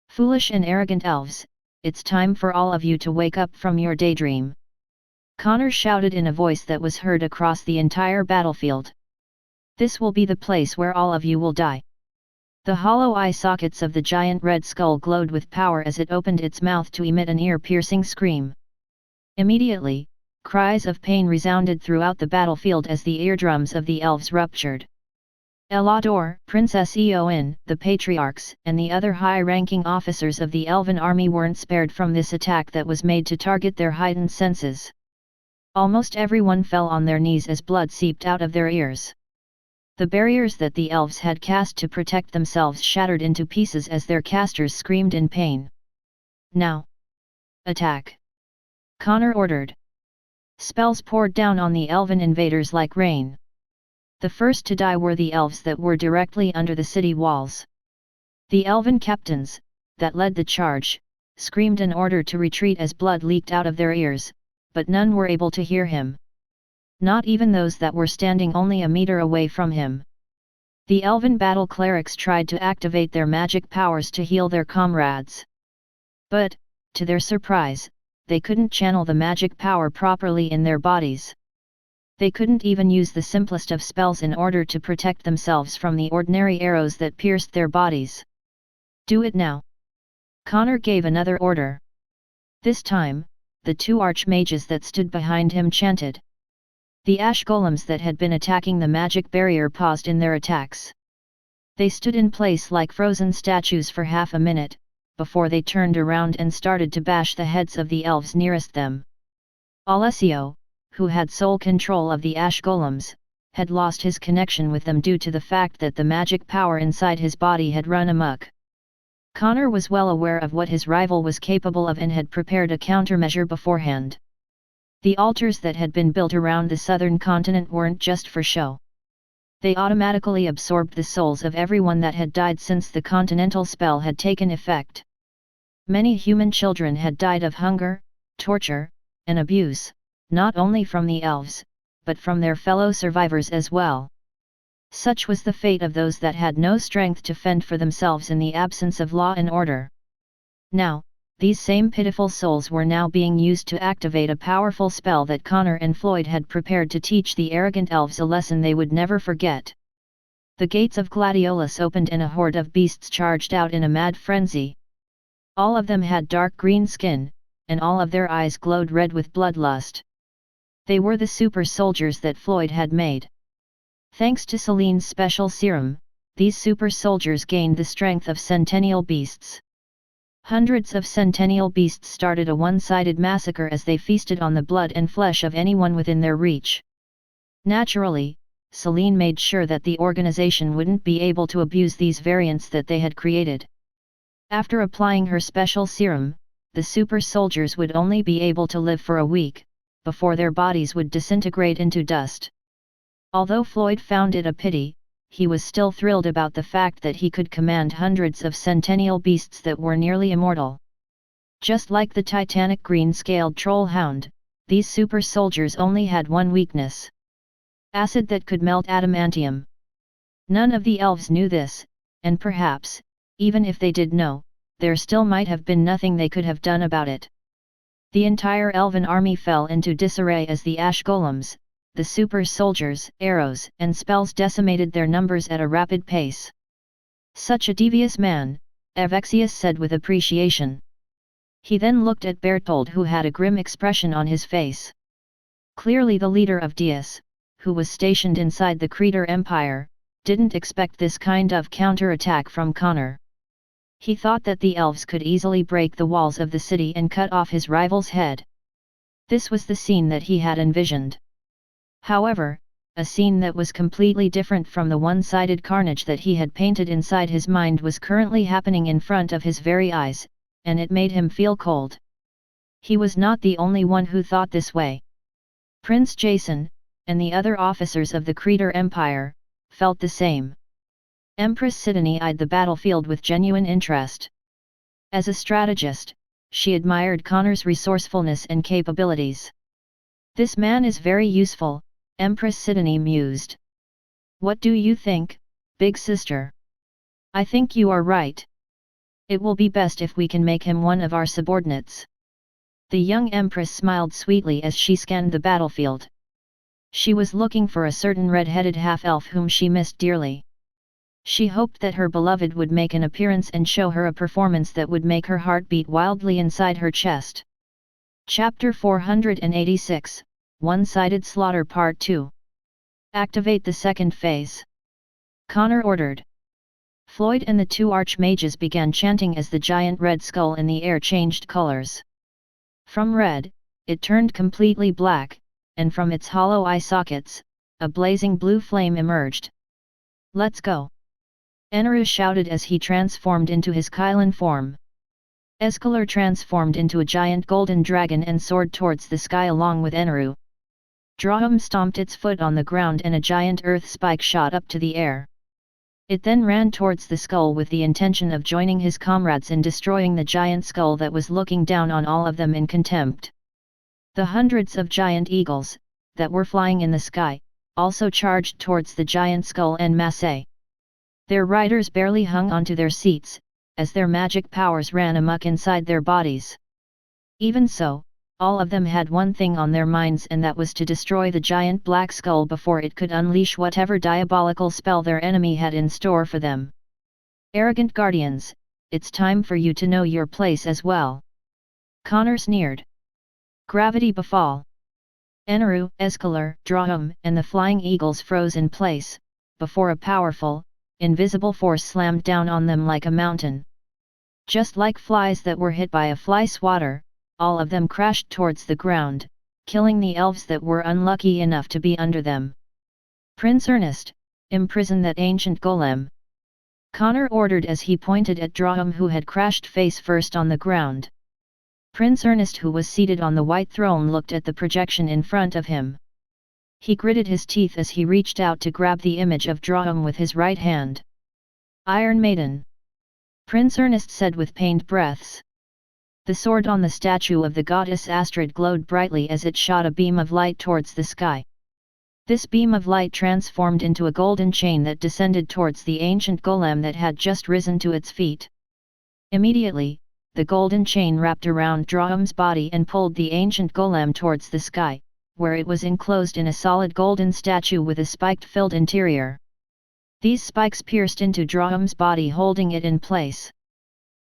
"Foolish and arrogant elves, it's time for all of you to wake up from your daydream," Connor shouted in a voice that was heard across the entire battlefield. "This will be the place where all of you will die." The hollow eye sockets of the giant red skull glowed with power as it opened its mouth to emit an ear-piercing scream. Immediately, cries of pain resounded throughout the battlefield as the eardrums of the elves ruptured. Elador, Princess Eowyn, the patriarchs, and the other high-ranking officers of the elven army weren't spared from this attack that was made to target their heightened senses. Almost everyone fell on their knees as blood seeped out of their ears. The barriers that the elves had cast to protect themselves shattered into pieces as their casters screamed in pain. "Now! Attack!" Connor ordered. Spells poured down on the elven invaders like rain. The first to die were the elves that were directly under the city walls. The elven captains, that led the charge, screamed an order to retreat as blood leaked out of their ears, but none were able to hear him. Not even those that were standing only a meter away from him. The elven battle clerics tried to activate their magic powers to heal their comrades. But, to their surprise, they couldn't channel the magic power properly in their bodies. They couldn't even use the simplest of spells in order to protect themselves from the ordinary arrows that pierced their bodies. "Do it now!" Connor gave another order. This time, the two archmages that stood behind him chanted. The ash golems that had been attacking the magic barrier paused in their attacks. They stood in place like frozen statues for half a minute, before they turned around and started to bash the heads of the elves nearest them. Alessio, who had sole control of the ash golems, had lost his connection with them due to the fact that the magic power inside his body had run amok. Connor was well aware of what his rival was capable of and had prepared a countermeasure beforehand. The altars that had been built around the southern continent weren't just for show. They automatically absorbed the souls of everyone that had died since the continental spell had taken effect. Many human children had died of hunger, torture, and abuse, not only from the elves, but from their fellow survivors as well. Such was the fate of those that had no strength to fend for themselves in the absence of law and order. Now, these same pitiful souls were now being used to activate a powerful spell that Connor and Floyd had prepared to teach the arrogant elves a lesson they would never forget. The gates of Gladiolus opened and a horde of beasts charged out in a mad frenzy. All of them had dark green skin, and all of their eyes glowed red with bloodlust. They were the super soldiers that Floyd had made. Thanks to Celine's special serum, these super soldiers gained the strength of centennial beasts. Hundreds of centennial beasts started a one-sided massacre as they feasted on the blood and flesh of anyone within their reach. Naturally, Celine made sure that the organization wouldn't be able to abuse these variants that they had created. After applying her special serum, the super soldiers would only be able to live for a week, before their bodies would disintegrate into dust. Although Floyd found it a pity, he was still thrilled about the fact that he could command hundreds of centennial beasts that were nearly immortal. Just like the titanic green-scaled troll hound, these super soldiers only had one weakness: acid that could melt adamantium. None of the elves knew this, and perhaps, even if they did know, there still might have been nothing they could have done about it. The entire elven army fell into disarray as the ash golems, the super soldiers, arrows and spells decimated their numbers at a rapid pace. Such a devious man, Evexius said with appreciation. He then looked at Berthold, who had a grim expression on his face. Clearly the leader of Dias, who was stationed inside the Creator Empire, didn't expect this kind of counter-attack from Connor. He thought that the elves could easily break the walls of the city and cut off his rival's head. This was the scene that he had envisioned. However, a scene that was completely different from the one-sided carnage that he had painted inside his mind was currently happening in front of his very eyes, and it made him feel cold. He was not the only one who thought this way. Prince Jason, and the other officers of the Creator Empire, felt the same. Empress Sidonie eyed the battlefield with genuine interest. As a strategist, she admired Connor's resourcefulness and capabilities. "This man is very useful," Empress Sidonie mused. "What do you think, big sister?" "I think you are right. It will be best if we can make him one of our subordinates." The young Empress smiled sweetly as she scanned the battlefield. She was looking for a certain red-headed half-elf whom she missed dearly. She hoped that her beloved would make an appearance and show her a performance that would make her heart beat wildly inside her chest. Chapter 486, One-Sided Slaughter Part 2. Activate the second phase. Connor ordered. Floyd and the two archmages began chanting as the giant red skull in the air changed colors. From red, it turned completely black, and from its hollow eye sockets, a blazing blue flame emerged. "Let's go!" Eneru shouted as he transformed into his Kylan form. Escalation transformed into a giant golden dragon and soared towards the sky along with Eneru. Drahum stomped its foot on the ground and a giant earth spike shot up to the air. It then ran towards the skull with the intention of joining his comrades in destroying the giant skull that was looking down on all of them in contempt. The hundreds of giant eagles, that were flying in the sky, also charged towards the giant skull en masse. Their riders barely hung onto their seats, as their magic powers ran amok inside their bodies. Even so, all of them had one thing on their minds, and that was to destroy the giant black skull before it could unleash whatever diabolical spell their enemy had in store for them. "Arrogant guardians, it's time for you to know your place as well." Connor sneered. Gravity befall. Eneru, Escalation, Drahum and the flying eagles froze in place, before a powerful, invisible force slammed down on them like a mountain. Just like flies that were hit by a fly swatter, all of them crashed towards the ground, killing the elves that were unlucky enough to be under them. "Prince Ernest, imprison that ancient golem," Connor ordered as he pointed at Drahum, who had crashed face first on the ground. Prince Ernest, who was seated on the white throne, looked at the projection in front of him. He gritted his teeth as he reached out to grab the image of Drahum with his right hand. "Iron Maiden," Prince Ernest said with pained breaths. The sword on the statue of the goddess Astrid glowed brightly as it shot a beam of light towards the sky. This beam of light transformed into a golden chain that descended towards the ancient golem that had just risen to its feet. Immediately, the golden chain wrapped around Drahum's body and pulled the ancient golem towards the sky, where it was enclosed in a solid golden statue with a spiked-filled interior. These spikes pierced into Drahum's body, holding it in place,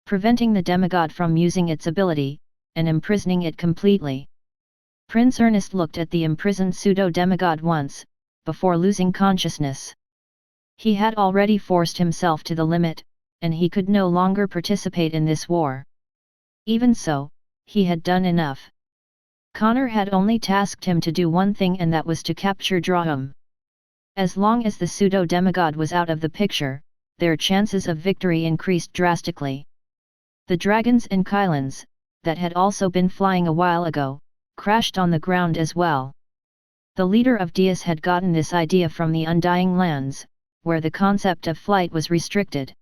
preventing the demigod from using its ability, and imprisoning it completely. Prince Ernest looked at the imprisoned pseudo-demigod once, before losing consciousness. He had already forced himself to the limit, and he could no longer participate in this war. Even so, he had done enough. Connor had only tasked him to do one thing, and that was to capture Drahum. As long as the pseudo-demigod was out of the picture, their chances of victory increased drastically. The dragons and Kylans, that had also been flying a while ago, crashed on the ground as well. The leader of Dias had gotten this idea from the Undying Lands, where the concept of flight was restricted.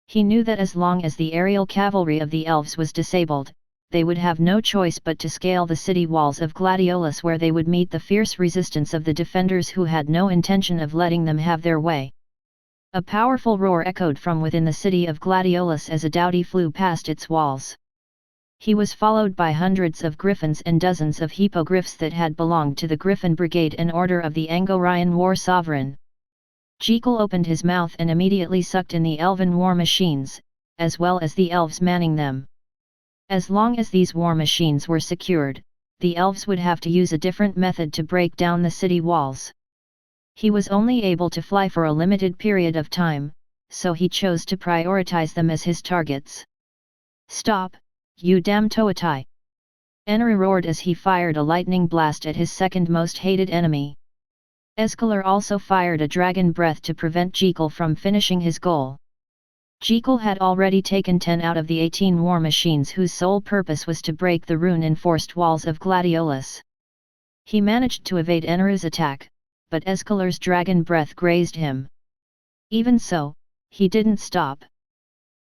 He knew that as long as the aerial cavalry of the elves was disabled, they would have no choice but to scale the city walls of Gladiolus, where they would meet the fierce resistance of the defenders who had no intention of letting them have their way. A powerful roar echoed from within the city of Gladiolus as a Deity flew past its walls. He was followed by hundreds of griffins and dozens of hippogriffs that had belonged to the Griffin Brigade and Order of the Angorian War Sovereign. Jekyll opened his mouth and immediately sucked in the elven war machines, as well as the elves manning them. As long as these war machines were secured, the elves would have to use a different method to break down the city walls. He was only able to fly for a limited period of time, so he chose to prioritize them as his targets. "Stop, you damn Toatai!" Enru roared as he fired a lightning blast at his second most hated enemy. Escalation also fired a dragon breath to prevent Jekyll from finishing his goal. Jekyll had already taken 10 out of the 18 war machines whose sole purpose was to break the rune-enforced walls of Gladiolus. He managed to evade Enru's attack, but Escalation's dragon breath grazed him. Even so, he didn't stop.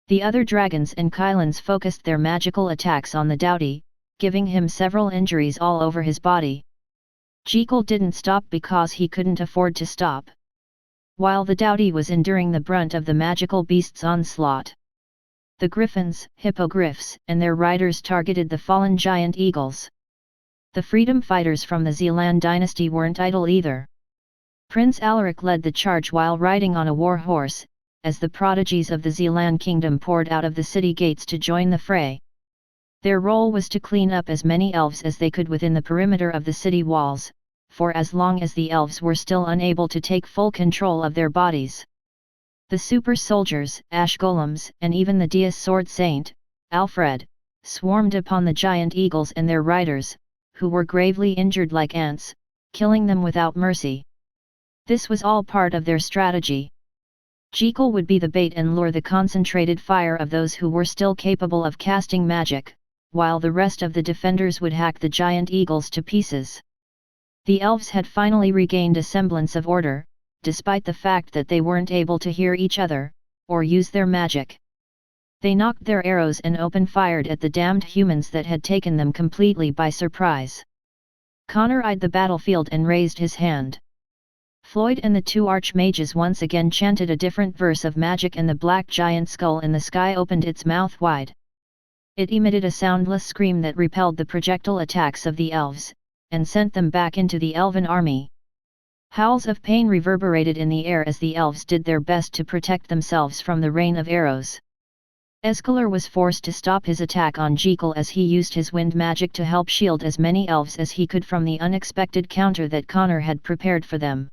The other dragons and Kylans focused their magical attacks on the Deity, giving him several injuries all over his body. Jekyll didn't stop because he couldn't afford to stop. While the Deity was enduring the brunt of the magical beast's onslaught, the griffins, hippogriffs, and their riders targeted the fallen giant eagles. The freedom fighters from the Zealand dynasty weren't idle either. Prince Alaric led the charge while riding on a war horse, as the prodigies of the Zealand kingdom poured out of the city gates to join the fray. Their role was to clean up as many elves as they could within the perimeter of the city walls, for as long as the elves were still unable to take full control of their bodies. The super soldiers, ash golems, and even the Deus sword saint, Alfred, swarmed upon the giant eagles and their riders, who were gravely injured like ants, killing them without mercy. This was all part of their strategy. Jekyll would be the bait and lure the concentrated fire of those who were still capable of casting magic, while the rest of the defenders would hack the giant eagles to pieces. The elves had finally regained a semblance of order, despite the fact that they weren't able to hear each other, or use their magic. They knocked their arrows and open-fired at the damned humans that had taken them completely by surprise. Connor eyed the battlefield and raised his hand. Floyd and the two archmages once again chanted a different verse of magic, and the black giant skull in the sky opened its mouth wide. It emitted a soundless scream that repelled the projectile attacks of the elves, and sent them back into the elven army. Howls of pain reverberated in the air as the elves did their best to protect themselves from the rain of arrows. Escalation was forced to stop his attack on Jekyll as he used his wind magic to help shield as many elves as he could from the unexpected counter that Connor had prepared for them.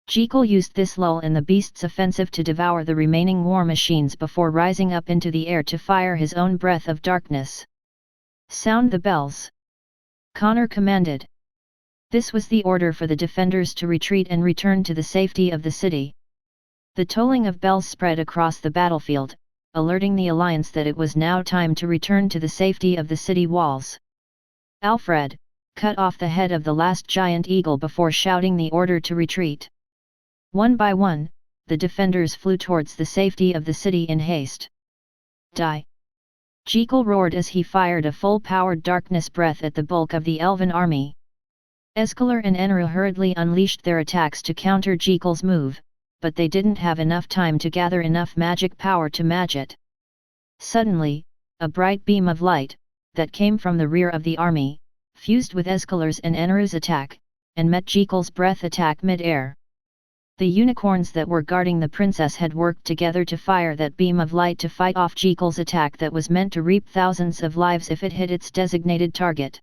Jekyll used this lull in the beast's offensive to devour the remaining war machines before rising up into the air to fire his own breath of darkness. "Sound the bells!" Connor commanded. This was the order for the defenders to retreat and return to the safety of the city. The tolling of bells spread across the battlefield, alerting the alliance that it was now time to return to the safety of the city walls. Alfred cut off the head of the last giant eagle before shouting the order to retreat. One by one, the defenders flew towards the safety of the city in haste. "Die!" Jekyll roared as he fired a full-powered darkness breath at the bulk of the elven army. Escalation and Enru hurriedly unleashed their attacks to counter Jekyll's move, but they didn't have enough time to gather enough magic power to match it. Suddenly, a bright beam of light, that came from the rear of the army, fused with Escalation's and Enru's attack, and met Jekyll's breath attack mid-air. The unicorns that were guarding the princess had worked together to fire that beam of light to fight off Jekyll's attack that was meant to reap thousands of lives if it hit its designated target.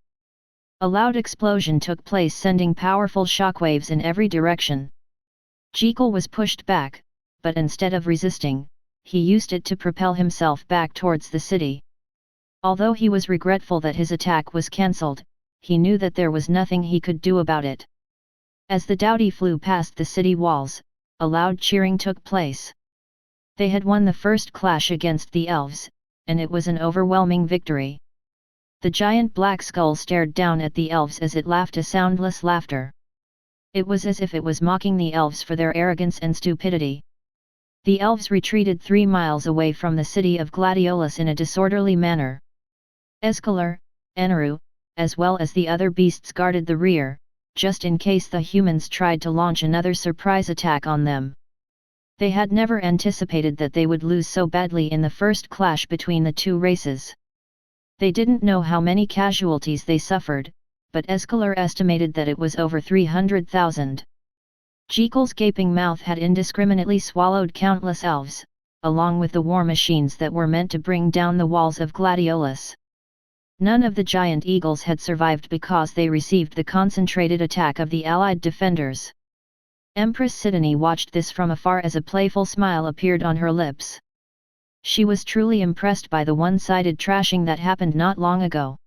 A loud explosion took place, sending powerful shockwaves in every direction. Jekyll was pushed back, but instead of resisting, he used it to propel himself back towards the city. Although he was regretful that his attack was cancelled, he knew that there was nothing he could do about it. As the Deity flew past the city walls, a loud cheering took place. They had won the first clash against the elves, and it was an overwhelming victory. The giant black skull stared down at the elves as it laughed a soundless laughter. It was as if it was mocking the elves for their arrogance and stupidity. The elves retreated 3 miles away from the city of Gladiolus in a disorderly manner. Escalar, Eneru, as well as the other beasts guarded the rear, just in case the humans tried to launch another surprise attack on them. They had never anticipated that they would lose so badly in the first clash between the two races. They didn't know how many casualties they suffered, but Escalar estimated that it was over 300,000. Jekyll's gaping mouth had indiscriminately swallowed countless elves, along with the war machines that were meant to bring down the walls of Gladiolus. None of the giant eagles had survived because they received the concentrated attack of the allied defenders. Empress Sidonie watched this from afar as a playful smile appeared on her lips. She was truly impressed by the one-sided trashing that happened not long ago.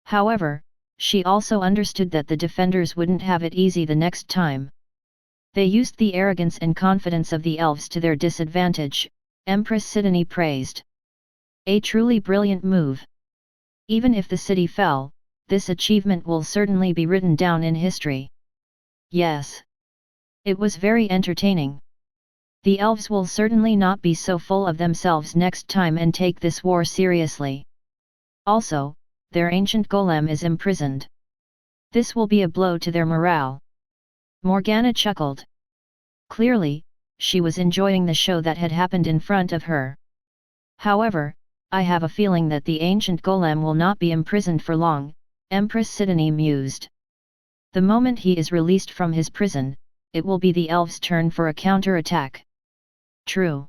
However, she also understood that the defenders wouldn't have it easy the next time. They used the arrogance and confidence of the elves to their disadvantage, Empress Sidonie praised. A truly brilliant move. Even if the city fell, this achievement will certainly be written down in history. Yes. It was very entertaining. The elves will certainly not be so full of themselves next time and take this war seriously. Also, their ancient golem is imprisoned. This will be a blow to their morale. Morgana chuckled. Clearly, she was enjoying the show that had happened in front of her. However, I have a feeling that the ancient golem will not be imprisoned for long, Empress Sidonie mused. The moment he is released from his prison, it will be the elves' turn for a counter-attack. True.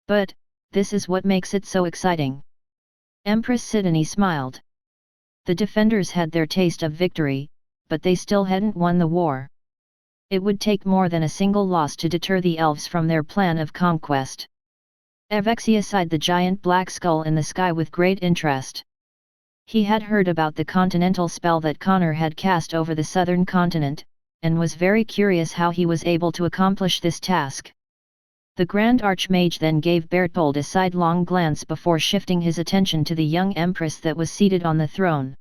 But, this is what makes it so exciting. Empress Sidonie smiled. The defenders had their taste of victory, but they still hadn't won the war. It would take more than a single loss to deter the elves from their plan of conquest. Ervexius eyed the giant black skull in the sky with great interest. He had heard about the continental spell that Connor had cast over the southern continent, and was very curious how he was able to accomplish this task. The Grand Archmage then gave Berthold a sidelong glance before shifting his attention to the young Empress that was seated on the throne.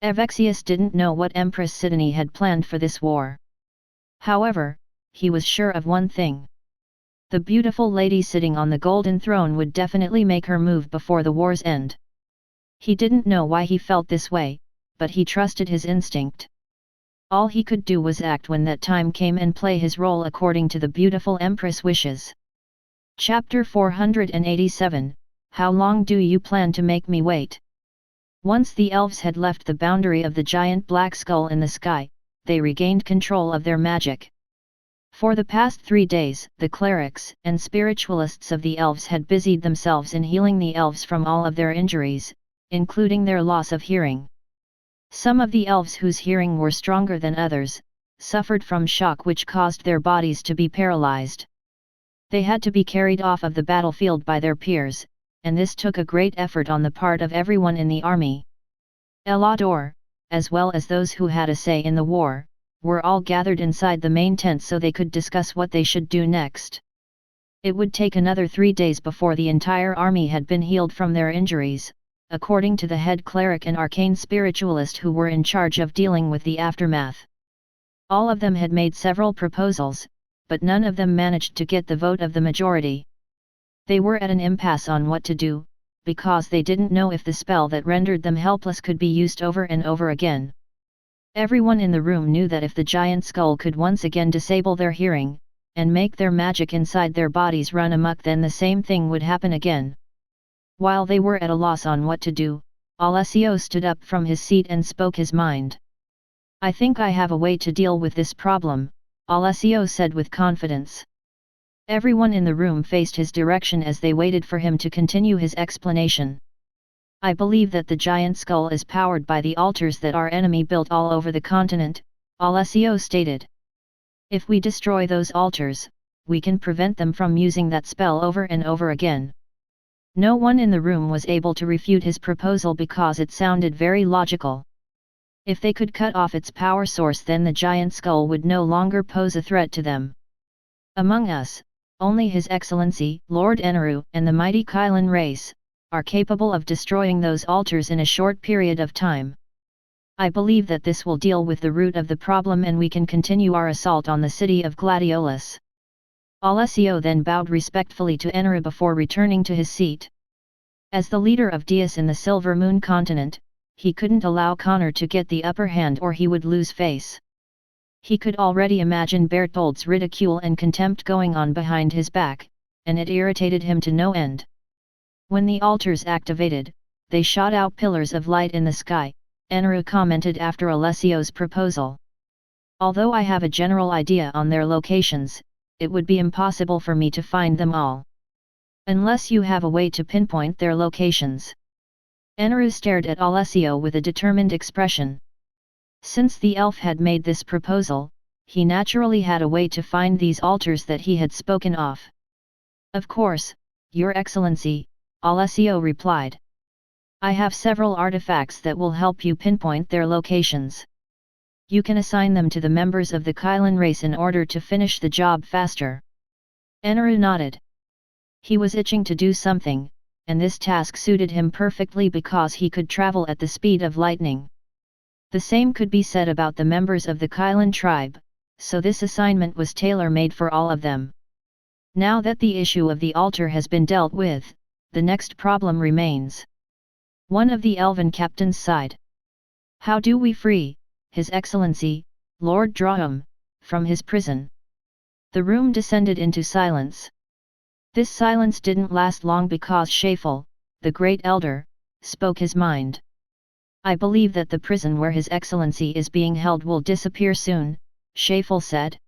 Ervexius didn't know what Empress Sidonie had planned for this war. However, he was sure of one thing. The beautiful lady sitting on the golden throne would definitely make her move before the war's end. He didn't know why he felt this way, but he trusted his instinct. All he could do was act when that time came and play his role according to the beautiful Empress' wishes. Chapter 487, How long do you plan to make me wait? Once the elves had left the boundary of the giant black skull in the sky, they regained control of their magic. For the past 3 days, the clerics and spiritualists of the elves had busied themselves in healing the elves from all of their injuries, including their loss of hearing. Some of the elves whose hearing were stronger than others, suffered from shock which caused their bodies to be paralyzed. They had to be carried off of the battlefield by their peers, and this took a great effort on the part of everyone in the army. Elador, as well as those who had a say in the war, were all gathered inside the main tent so they could discuss what they should do next. It would take another 3 days before the entire army had been healed from their injuries, according to the head cleric and arcane spiritualist who were in charge of dealing with the aftermath. All of them had made several proposals, but none of them managed to get the vote of the majority. They were at an impasse on what to do, because they didn't know if the spell that rendered them helpless could be used over and over again. Everyone in the room knew that if the giant skull could once again disable their hearing, and make their magic inside their bodies run amok, then the same thing would happen again. While they were at a loss on what to do, Alessio stood up from his seat and spoke his mind. "I think I have a way to deal with this problem," Alessio said with confidence. Everyone in the room faced his direction as they waited for him to continue his explanation. "I believe that the giant skull is powered by the altars that our enemy built all over the continent," Alessio stated. "If we destroy those altars, we can prevent them from using that spell over and over again." No one in the room was able to refute his proposal because it sounded very logical. If they could cut off its power source, then the giant skull would no longer pose a threat to them. "Among us, only His Excellency, Lord Eneru, and the mighty Kylan race, are capable of destroying those altars in a short period of time. I believe that this will deal with the root of the problem and we can continue our assault on the city of Gladiolus." Alessio then bowed respectfully to Eneru before returning to his seat. As the leader of Deus in the Silver Moon continent, he couldn't allow Connor to get the upper hand or he would lose face. He could already imagine Berthold's ridicule and contempt going on behind his back, and it irritated him to no end. When the altars activated, they shot out pillars of light in the sky, Enru commented after Alessio's proposal. Although I have a general idea on their locations, it would be impossible for me to find them all. Unless you have a way to pinpoint their locations. Enru stared at Alessio with a determined expression. Since the elf had made this proposal, he naturally had a way to find these altars that he had spoken of. Of course, Your Excellency, Alessio replied. I have several artifacts that will help you pinpoint their locations. You can assign them to the members of the Kylan race in order to finish the job faster. Enru nodded. He was itching to do something, and this task suited him perfectly because he could travel at the speed of lightning. The same could be said about the members of the Kylan tribe, so this assignment was tailor-made for all of them. Now that the issue of the altar has been dealt with, the next problem remains. One of the elven captains sighed. How do we free, His Excellency, Lord Drahum, from his prison? The room descended into silence. This silence didn't last long because Shafel, the Great Elder, spoke his mind. I believe that the prison where His Excellency is being held will disappear soon, Shafel said.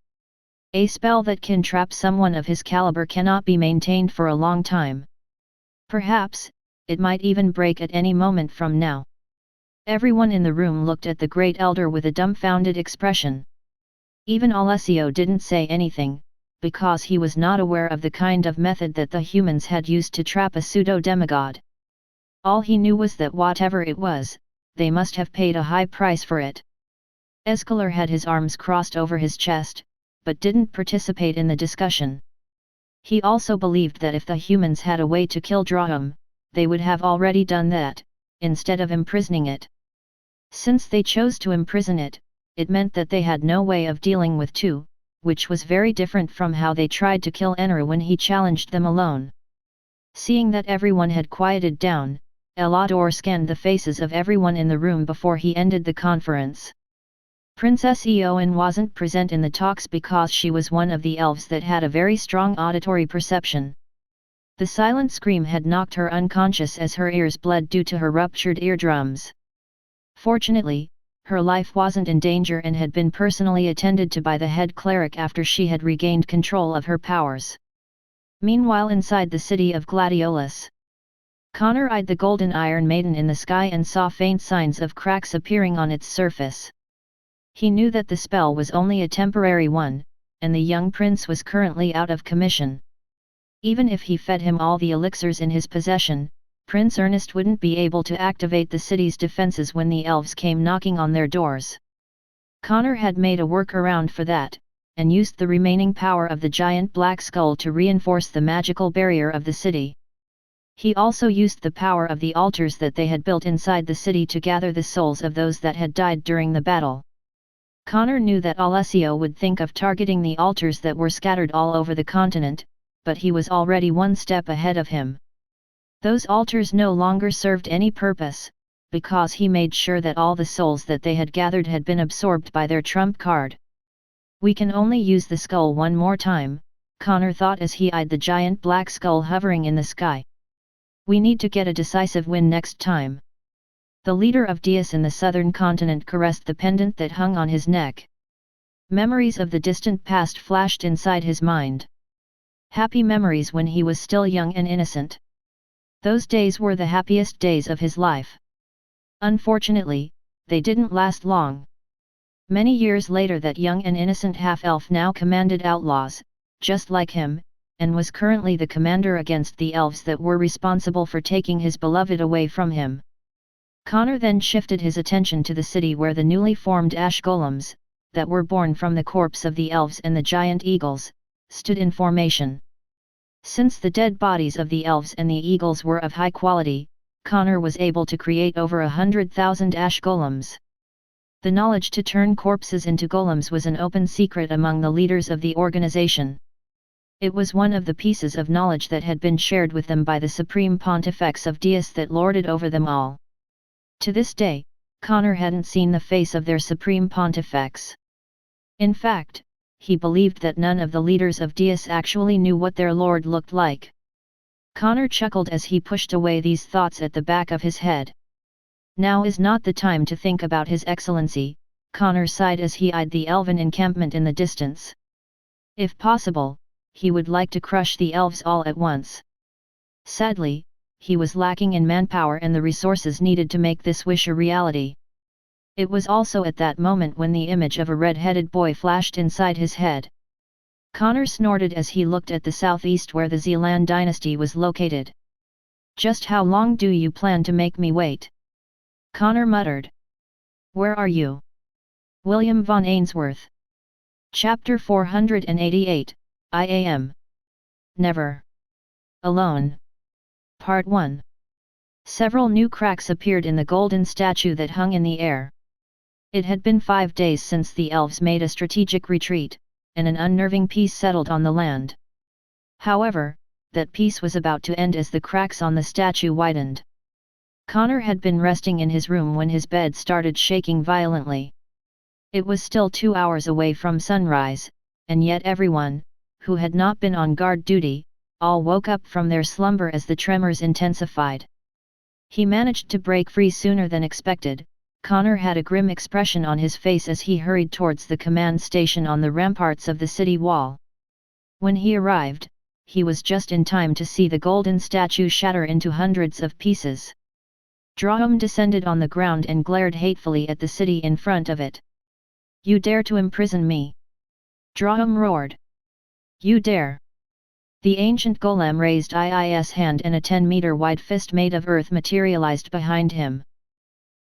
A spell that can trap someone of his caliber cannot be maintained for a long time. Perhaps, it might even break at any moment from now. Everyone in the room looked at the Great Elder with a dumbfounded expression. Even Alessio didn't say anything, because he was not aware of the kind of method that the humans had used to trap a pseudo-demigod. All he knew was that whatever it was, they must have paid a high price for it. Escalation had his arms crossed over his chest, but didn't participate in the discussion. He also believed that if the humans had a way to kill Drahum, they would have already done that, instead of imprisoning it. Since they chose to imprison it, it meant that they had no way of dealing with two, which was very different from how they tried to kill Enru when he challenged them alone. Seeing that everyone had quieted down, Elador scanned the faces of everyone in the room before he ended the conference. Princess Eowyn wasn't present in the talks because she was one of the elves that had a very strong auditory perception. The silent scream had knocked her unconscious as her ears bled due to her ruptured eardrums. Fortunately, her life wasn't in danger and had been personally attended to by the head cleric after she had regained control of her powers. Meanwhile, inside the city of Gladiolus, Connor eyed the golden Iron Maiden in the sky and saw faint signs of cracks appearing on its surface. He knew that the spell was only a temporary one, and the young prince was currently out of commission. Even if he fed him all the elixirs in his possession, Prince Ernest wouldn't be able to activate the city's defenses when the elves came knocking on their doors. Connor had made a workaround for that, and used the remaining power of the giant black skull to reinforce the magical barrier of the city. He also used the power of the altars that they had built inside the city to gather the souls of those that had died during the battle. Connor knew that Alessio would think of targeting the altars that were scattered all over the continent, but he was already one step ahead of him. Those altars no longer served any purpose, because he made sure that all the souls that they had gathered had been absorbed by their trump card. We can only use the skull one more time, Connor thought as he eyed the giant black skull hovering in the sky. We need to get a decisive win next time. The leader of Deus in the southern continent caressed the pendant that hung on his neck. Memories of the distant past flashed inside his mind. Happy memories when he was still young and innocent. Those days were the happiest days of his life. Unfortunately, they didn't last long. Many years later, that young and innocent half-elf now commanded outlaws, just like him, and was currently the commander against the elves that were responsible for taking his beloved away from him. Connor then shifted his attention to the city where the newly formed ash golems, that were born from the corpse of the elves and the giant eagles, stood in formation. Since the dead bodies of the elves and the eagles were of high quality, Connor was able to create over 100,000 ash golems. The knowledge to turn corpses into golems was an open secret among the leaders of the organization. It was one of the pieces of knowledge that had been shared with them by the Supreme Pontifex of Deus that lorded over them all. To this day, Connor hadn't seen the face of their Supreme Pontifex. In fact, he believed that none of the leaders of Deus actually knew what their lord looked like. Connor chuckled as he pushed away these thoughts at the back of his head. Now is not the time to think about His Excellency, Connor sighed as he eyed the elven encampment in the distance. If possible, he would like to crush the elves all at once. Sadly, he was lacking in manpower and the resources needed to make this wish a reality. It was also at that moment when the image of a red-headed boy flashed inside his head. Connor snorted as he looked at the southeast where the Zealand dynasty was located. "Just how long do you plan to make me wait?" Connor muttered. "Where are you?" William von Ainsworth. Chapter 488, I am Never Alone. Part 1. Several new cracks appeared in the golden statue that hung in the air. It had been 5 days since the elves made a strategic retreat, and an unnerving peace settled on the land. However, that peace was about to end as the cracks on the statue widened. Connor had been resting in his room when his bed started shaking violently. It was still 2 hours away from sunrise, and yet everyone, who had not been on guard duty, all woke up from their slumber as the tremors intensified. He managed to break free sooner than expected. Connor had a grim expression on his face as he hurried towards the command station on the ramparts of the city wall. When he arrived, he was just in time to see the golden statue shatter into hundreds of pieces. Drahum descended on the ground and glared hatefully at the city in front of it. "You dare to imprison me?" Drahum roared. "You dare!" The ancient golem raised his hand and a 10-meter wide fist made of earth materialized behind him.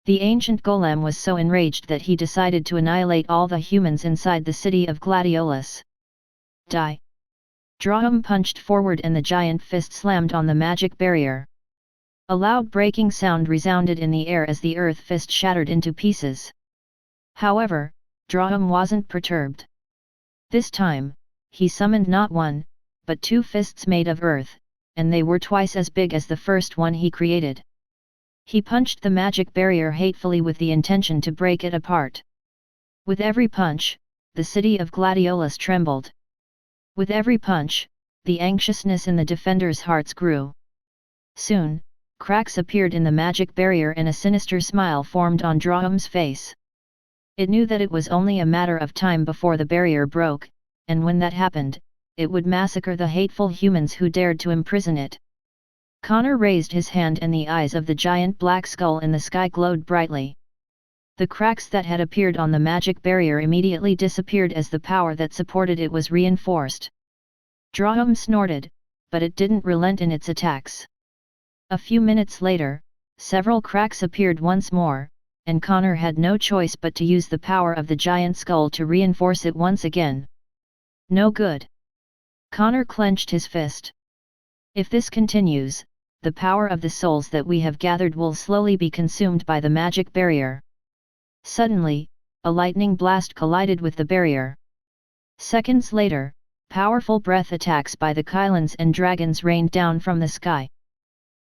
The ancient golem was so enraged that he decided to annihilate all the humans inside the city of Gladiolus. "Die!" Drahum punched forward and the giant fist slammed on the magic barrier. A loud breaking sound resounded in the air as the earth fist shattered into pieces. However, Drahum wasn't perturbed. This time, he summoned not one, but 2 fists made of earth, and they were twice as big as the first one he created. He punched the magic barrier hatefully with the intention to break it apart. With every punch, the city of Gladiolus trembled. With every punch, the anxiousness in the defenders' hearts grew. Soon, cracks appeared in the magic barrier and a sinister smile formed on Drahum's face. It knew that it was only a matter of time before the barrier broke, and when that happened, it would massacre the hateful humans who dared to imprison it. Connor raised his hand and the eyes of the giant black skull in the sky glowed brightly. The cracks that had appeared on the magic barrier immediately disappeared as the power that supported it was reinforced. Drahum snorted, but it didn't relent in its attacks. A few minutes later, several cracks appeared once more, and Connor had no choice but to use the power of the giant skull to reinforce it once again. No good. Connor clenched his fist. If this continues, the power of the souls that we have gathered will slowly be consumed by the magic barrier. Suddenly, a lightning blast collided with the barrier. Seconds later, powerful breath attacks by the Kylans and dragons rained down from the sky.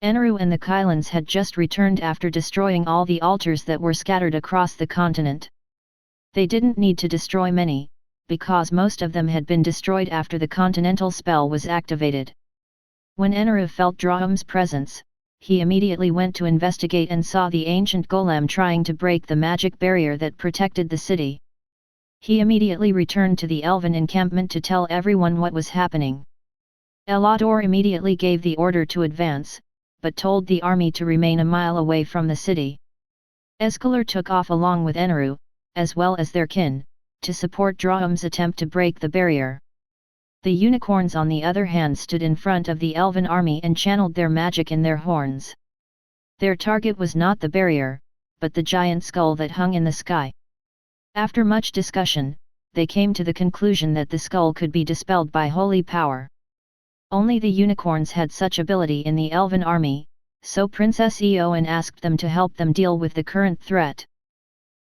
Eneru and the Kylans had just returned after destroying all the altars that were scattered across the continent. They didn't need to destroy many, because most of them had been destroyed after the continental spell was activated. When Eneru felt Drahum's presence, he immediately went to investigate and saw the ancient golem trying to break the magic barrier that protected the city. He immediately returned to the elven encampment to tell everyone what was happening. Elador immediately gave the order to advance, but told the army to remain a mile away from the city. Escalation took off along with Eneru, as well as their kin, to support Drahum's attempt to break the barrier. The unicorns on the other hand stood in front of the elven army and channeled their magic in their horns. Their target was not the barrier, but the giant skull that hung in the sky. After much discussion, they came to the conclusion that the skull could be dispelled by holy power. Only the unicorns had such ability in the elven army, so Princess Eowyn asked them to help them deal with the current threat.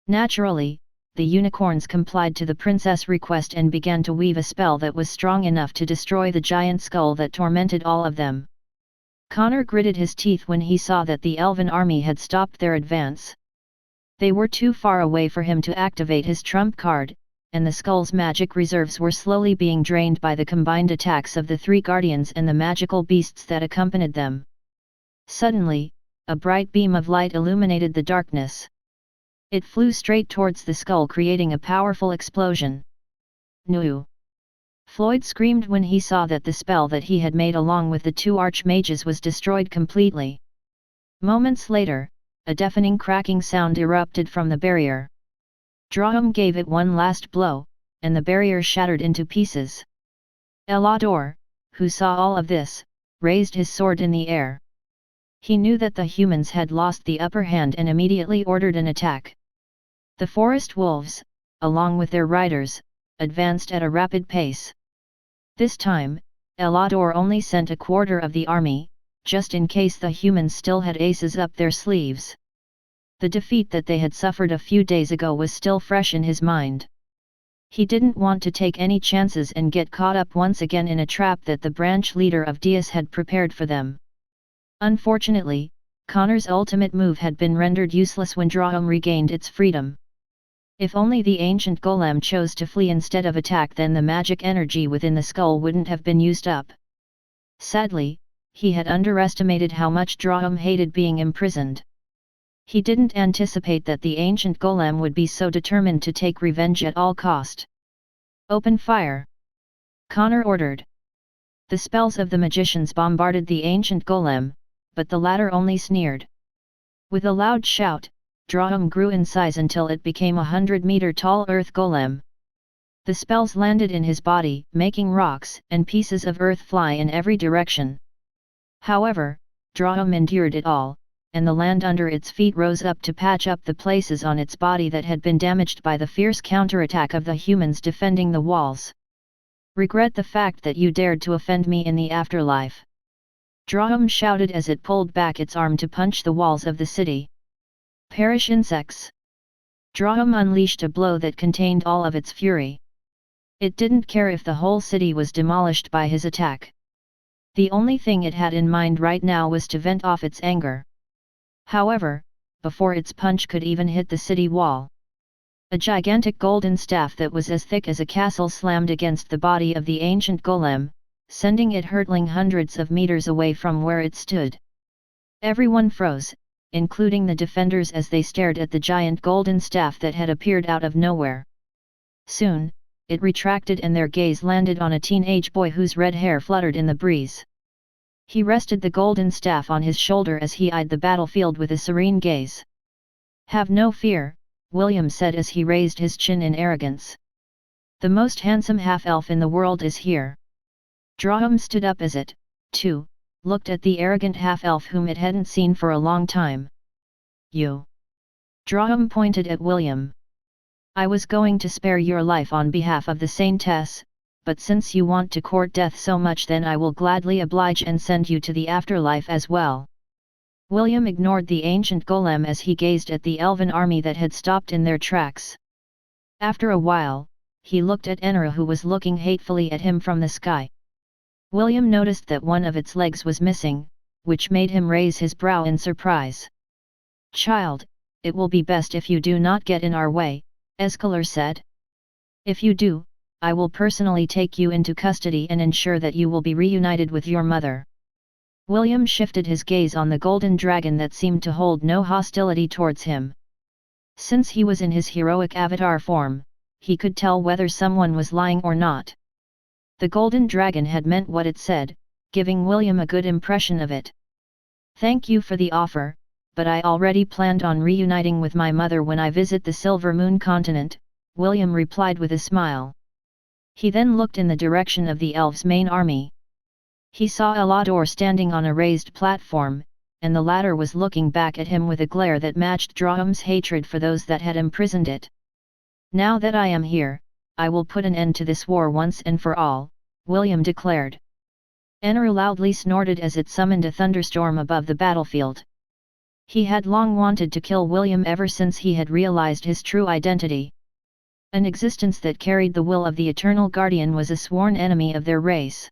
Naturally, the unicorns complied to the princess' request and began to weave a spell that was strong enough to destroy the giant skull that tormented all of them. Connor gritted his teeth when he saw that the elven army had stopped their advance. They were too far away for him to activate his trump card, and the skull's magic reserves were slowly being drained by the combined attacks of the three guardians and the magical beasts that accompanied them. Suddenly, a bright beam of light illuminated the darkness. It flew straight towards the skull, creating a powerful explosion. "No!" Floyd screamed when he saw that the spell that he had made along with the two archmages was destroyed completely. Moments later, a deafening cracking sound erupted from the barrier. Drahum gave it one last blow, and the barrier shattered into pieces. Elador, who saw all of this, raised his sword in the air. He knew that the humans had lost the upper hand and immediately ordered an attack. The forest wolves, along with their riders, advanced at a rapid pace. This time, Elador only sent a quarter of the army, just in case the humans still had aces up their sleeves. The defeat that they had suffered a few days ago was still fresh in his mind. He didn't want to take any chances and get caught up once again in a trap that the branch leader of Deus had prepared for them. Unfortunately, Connor's ultimate move had been rendered useless when Drahum regained its freedom. If only the ancient golem chose to flee instead of attack, then the magic energy within the skull wouldn't have been used up. Sadly, he had underestimated how much Drahum hated being imprisoned. He didn't anticipate that the ancient golem would be so determined to take revenge at all cost. "Open fire!" Connor ordered. The spells of the magicians bombarded the ancient golem, but the latter only sneered. With a loud shout, Drahum grew in size until it became a 100-meter-tall earth golem. The spells landed in his body, making rocks and pieces of earth fly in every direction. However, Drahum endured it all, and the land under its feet rose up to patch up the places on its body that had been damaged by the fierce counterattack of the humans defending the walls. "Regret the fact that you dared to offend me in the afterlife," Drahum shouted as it pulled back its arm to punch the walls of the city. "Perish insects!" Drahum unleashed a blow that contained all of its fury. It didn't care if the whole city was demolished by his attack. The only thing it had in mind right now was to vent off its anger. However, before its punch could even hit the city wall, a gigantic golden staff that was as thick as a castle slammed against the body of the ancient golem, sending it hurtling hundreds of meters away from where it stood. Everyone froze, including the defenders, as they stared at the giant golden staff that had appeared out of nowhere. Soon, it retracted and their gaze landed on a teenage boy whose red hair fluttered in the breeze. He rested the golden staff on his shoulder as he eyed the battlefield with a serene gaze. "Have no fear," William said as he raised his chin in arrogance. "The most handsome half-elf in the world is here." Drahum stood up as it, too, looked at the arrogant half-elf whom it hadn't seen for a long time. "You?" Drahum pointed at William. "I was going to spare your life on behalf of the Saintess, but since you want to court death so much, then I will gladly oblige and send you to the afterlife as well." William ignored the ancient golem as he gazed at the elven army that had stopped in their tracks. After a while, he looked at Enra, who was looking hatefully at him from the sky. William noticed that one of its legs was missing, which made him raise his brow in surprise. "Child, it will be best if you do not get in our way," Escalation said. "If you do, I will personally take you into custody and ensure that you will be reunited with your mother." William shifted his gaze on the golden dragon that seemed to hold no hostility towards him. Since he was in his heroic avatar form, he could tell whether someone was lying or not. The golden dragon had meant what it said, giving William a good impression of it. "Thank you for the offer, but I already planned on reuniting with my mother when I visit the Silver Moon continent," William replied with a smile. He then looked in the direction of the elves' main army. He saw Elador standing on a raised platform, and the latter was looking back at him with a glare that matched Drahum's hatred for those that had imprisoned it. "Now that I am here, I will put an end to this war once and for all," William declared. Enra loudly snorted as it summoned a thunderstorm above the battlefield. He had long wanted to kill William ever since he had realized his true identity. An existence that carried the will of the Eternal Guardian was a sworn enemy of their race.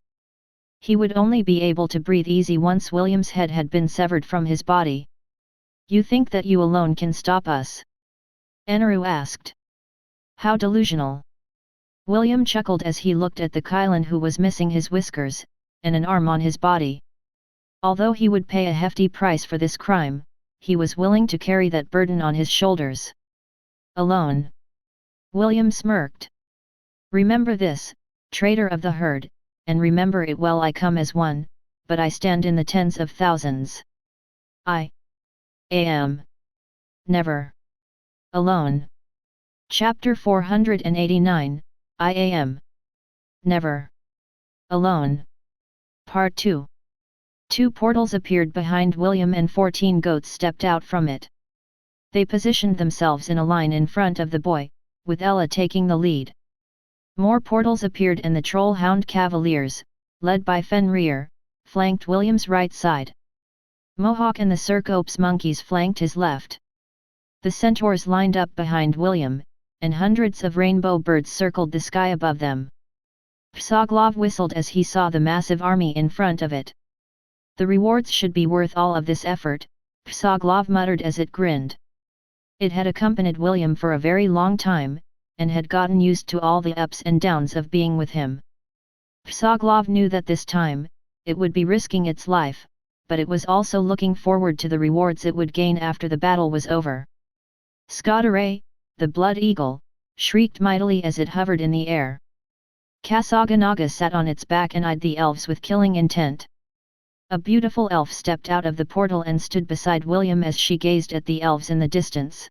He would only be able to breathe easy once William's head had been severed from his body. "You think that you alone can stop us?" Eneru asked. "How delusional." William chuckled as he looked at the Kylan, who was missing his whiskers, and an arm on his body. Although he would pay a hefty price for this crime, he was willing to carry that burden on his shoulders. "Alone?" William smirked. "Remember this, traitor of the herd, and remember it well. I come as one, but I stand in the tens of thousands. I am never alone." Chapter 489, I am never alone. Part 2. 2 portals appeared behind William and 14 goats stepped out from it. They positioned themselves in a line in front of the boy, with Ella taking the lead. More portals appeared and the Trollhound Cavaliers, led by Fenrir, flanked William's right side. Mohawk and the Circopes monkeys flanked his left. The centaurs lined up behind William, and hundreds of rainbow birds circled the sky above them. Psoglov whistled as he saw the massive army in front of it. "The rewards should be worth all of this effort," Psoglov muttered as it grinned. It had accompanied William for a very long time, and had gotten used to all the ups and downs of being with him. Psoglov knew that this time, it would be risking its life, but it was also looking forward to the rewards it would gain after the battle was over. Skadaray, the blood eagle, shrieked mightily as it hovered in the air. Kasaganaga sat on its back and eyed the elves with killing intent. A beautiful elf stepped out of the portal and stood beside William as she gazed at the elves in the distance.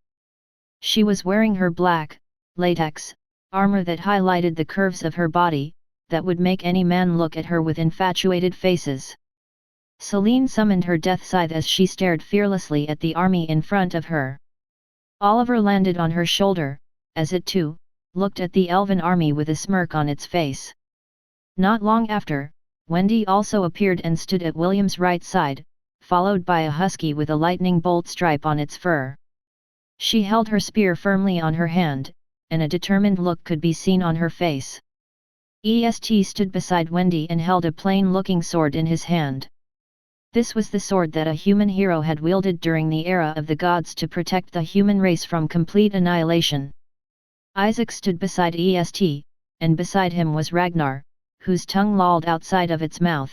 She was wearing her black, latex, armor that highlighted the curves of her body, that would make any man look at her with infatuated faces. Celine summoned her death scythe as she stared fearlessly at the army in front of her. Oliver landed on her shoulder, as it too, looked at the elven army with a smirk on its face. Not long after, Wendy also appeared and stood at William's right side, followed by a husky with a lightning bolt stripe on its fur. She held her spear firmly on her hand, and a determined look could be seen on her face. EST stood beside Wendy and held a plain-looking sword in his hand. This was the sword that a human hero had wielded during the era of the gods to protect the human race from complete annihilation. Isaac stood beside EST, and beside him was Ragnar, whose tongue lolled outside of its mouth.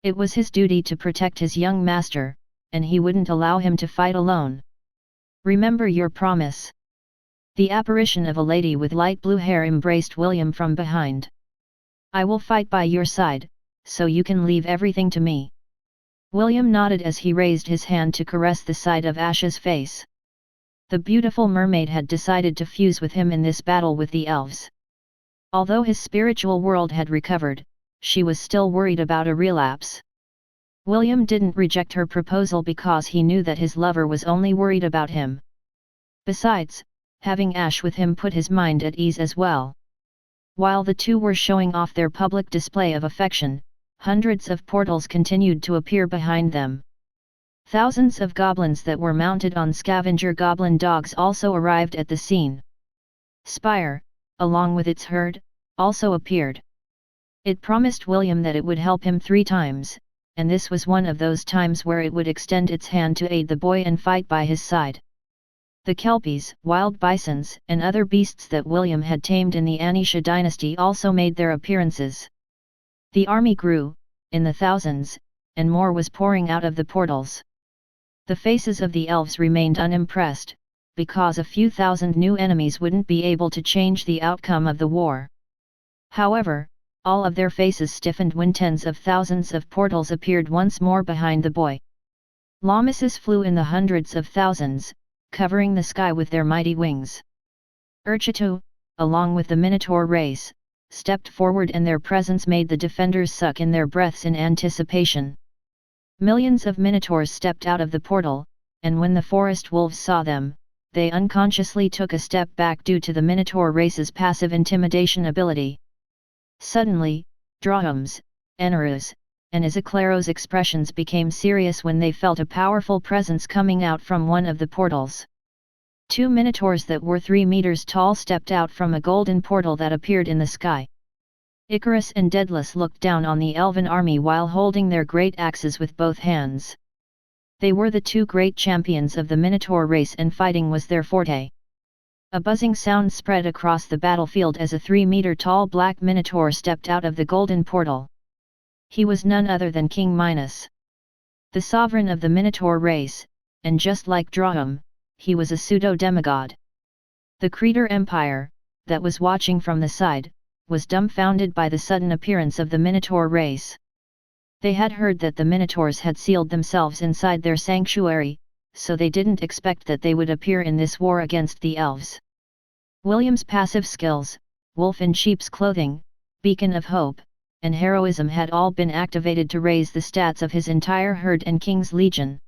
It was his duty to protect his young master, and he wouldn't allow him to fight alone. "Remember your promise." The apparition of a lady with light blue hair embraced William from behind. "I will fight by your side, so you can leave everything to me." William nodded as he raised his hand to caress the side of Ash's face. The beautiful mermaid had decided to fuse with him in this battle with the elves. Although his spiritual world had recovered, she was still worried about a relapse. William didn't reject her proposal because he knew that his lover was only worried about him. Besides, having Ash with him put his mind at ease as well. While the two were showing off their public display of affection, hundreds of portals continued to appear behind them. Thousands of goblins that were mounted on scavenger goblin dogs also arrived at the scene. Spire, along with its herd, also appeared. It promised William that it would help him 3 times, and this was one of those times where it would extend its hand to aid the boy and fight by his side. The kelpies, wild bisons, and other beasts that William had tamed in the Anisha dynasty also made their appearances. The army grew, in the thousands, and more was pouring out of the portals. The faces of the elves remained unimpressed, because a few thousand new enemies wouldn't be able to change the outcome of the war. However, all of their faces stiffened when tens of thousands of portals appeared once more behind the boy. Lamises flew in the hundreds of thousands, covering the sky with their mighty wings. Urchitu, along with the Minotaur race, stepped forward and their presence made the defenders suck in their breaths in anticipation. Millions of Minotaurs stepped out of the portal, and when the forest wolves saw them, they unconsciously took a step back due to the Minotaur race's passive intimidation ability. Suddenly, Drahum's, Eneru's, and Izaklero's expressions became serious when they felt a powerful presence coming out from one of the portals. 2 minotaurs that were 3 meters tall stepped out from a golden portal that appeared in the sky. Icarus and Daedalus looked down on the elven army while holding their great axes with both hands. They were the 2 great champions of the Minotaur race, and fighting was their forte. A buzzing sound spread across the battlefield as a 3-meter-tall black Minotaur stepped out of the golden portal. He was none other than King Minos, the sovereign of the Minotaur race, and just like Drahum, he was a pseudo-demigod. The Creator Empire, that was watching from the side, was dumbfounded by the sudden appearance of the Minotaur race. They had heard that the Minotaurs had sealed themselves inside their sanctuary, so they didn't expect that they would appear in this war against the elves. William's passive skills, wolf in sheep's clothing, beacon of hope, and heroism had all been activated to raise the stats of his entire herd and King's Legion.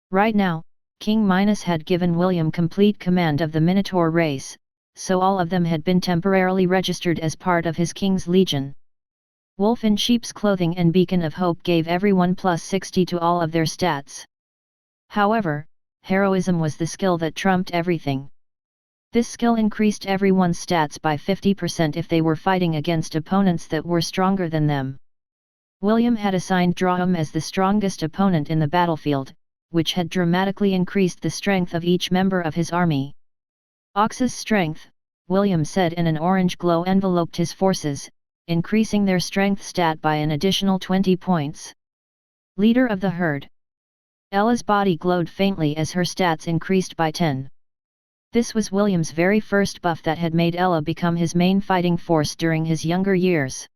Right now, King Minos had given William complete command of the Minotaur race, so all of them had been temporarily registered as part of his King's Legion. Wolf in sheep's clothing and beacon of hope gave everyone plus 60 to all of their stats. However, heroism was the skill that trumped everything. This skill increased everyone's stats by 50% if they were fighting against opponents that were stronger than them. William had assigned Drahum as the strongest opponent in the battlefield, which had dramatically increased the strength of each member of his army. Ox's strength, William said, and an orange glow enveloped his forces, increasing their strength stat by an additional 20 points. Leader of the herd. Ella's body glowed faintly as her stats increased by 10. This was William's very first buff that had made Ella become his main fighting force during his younger years.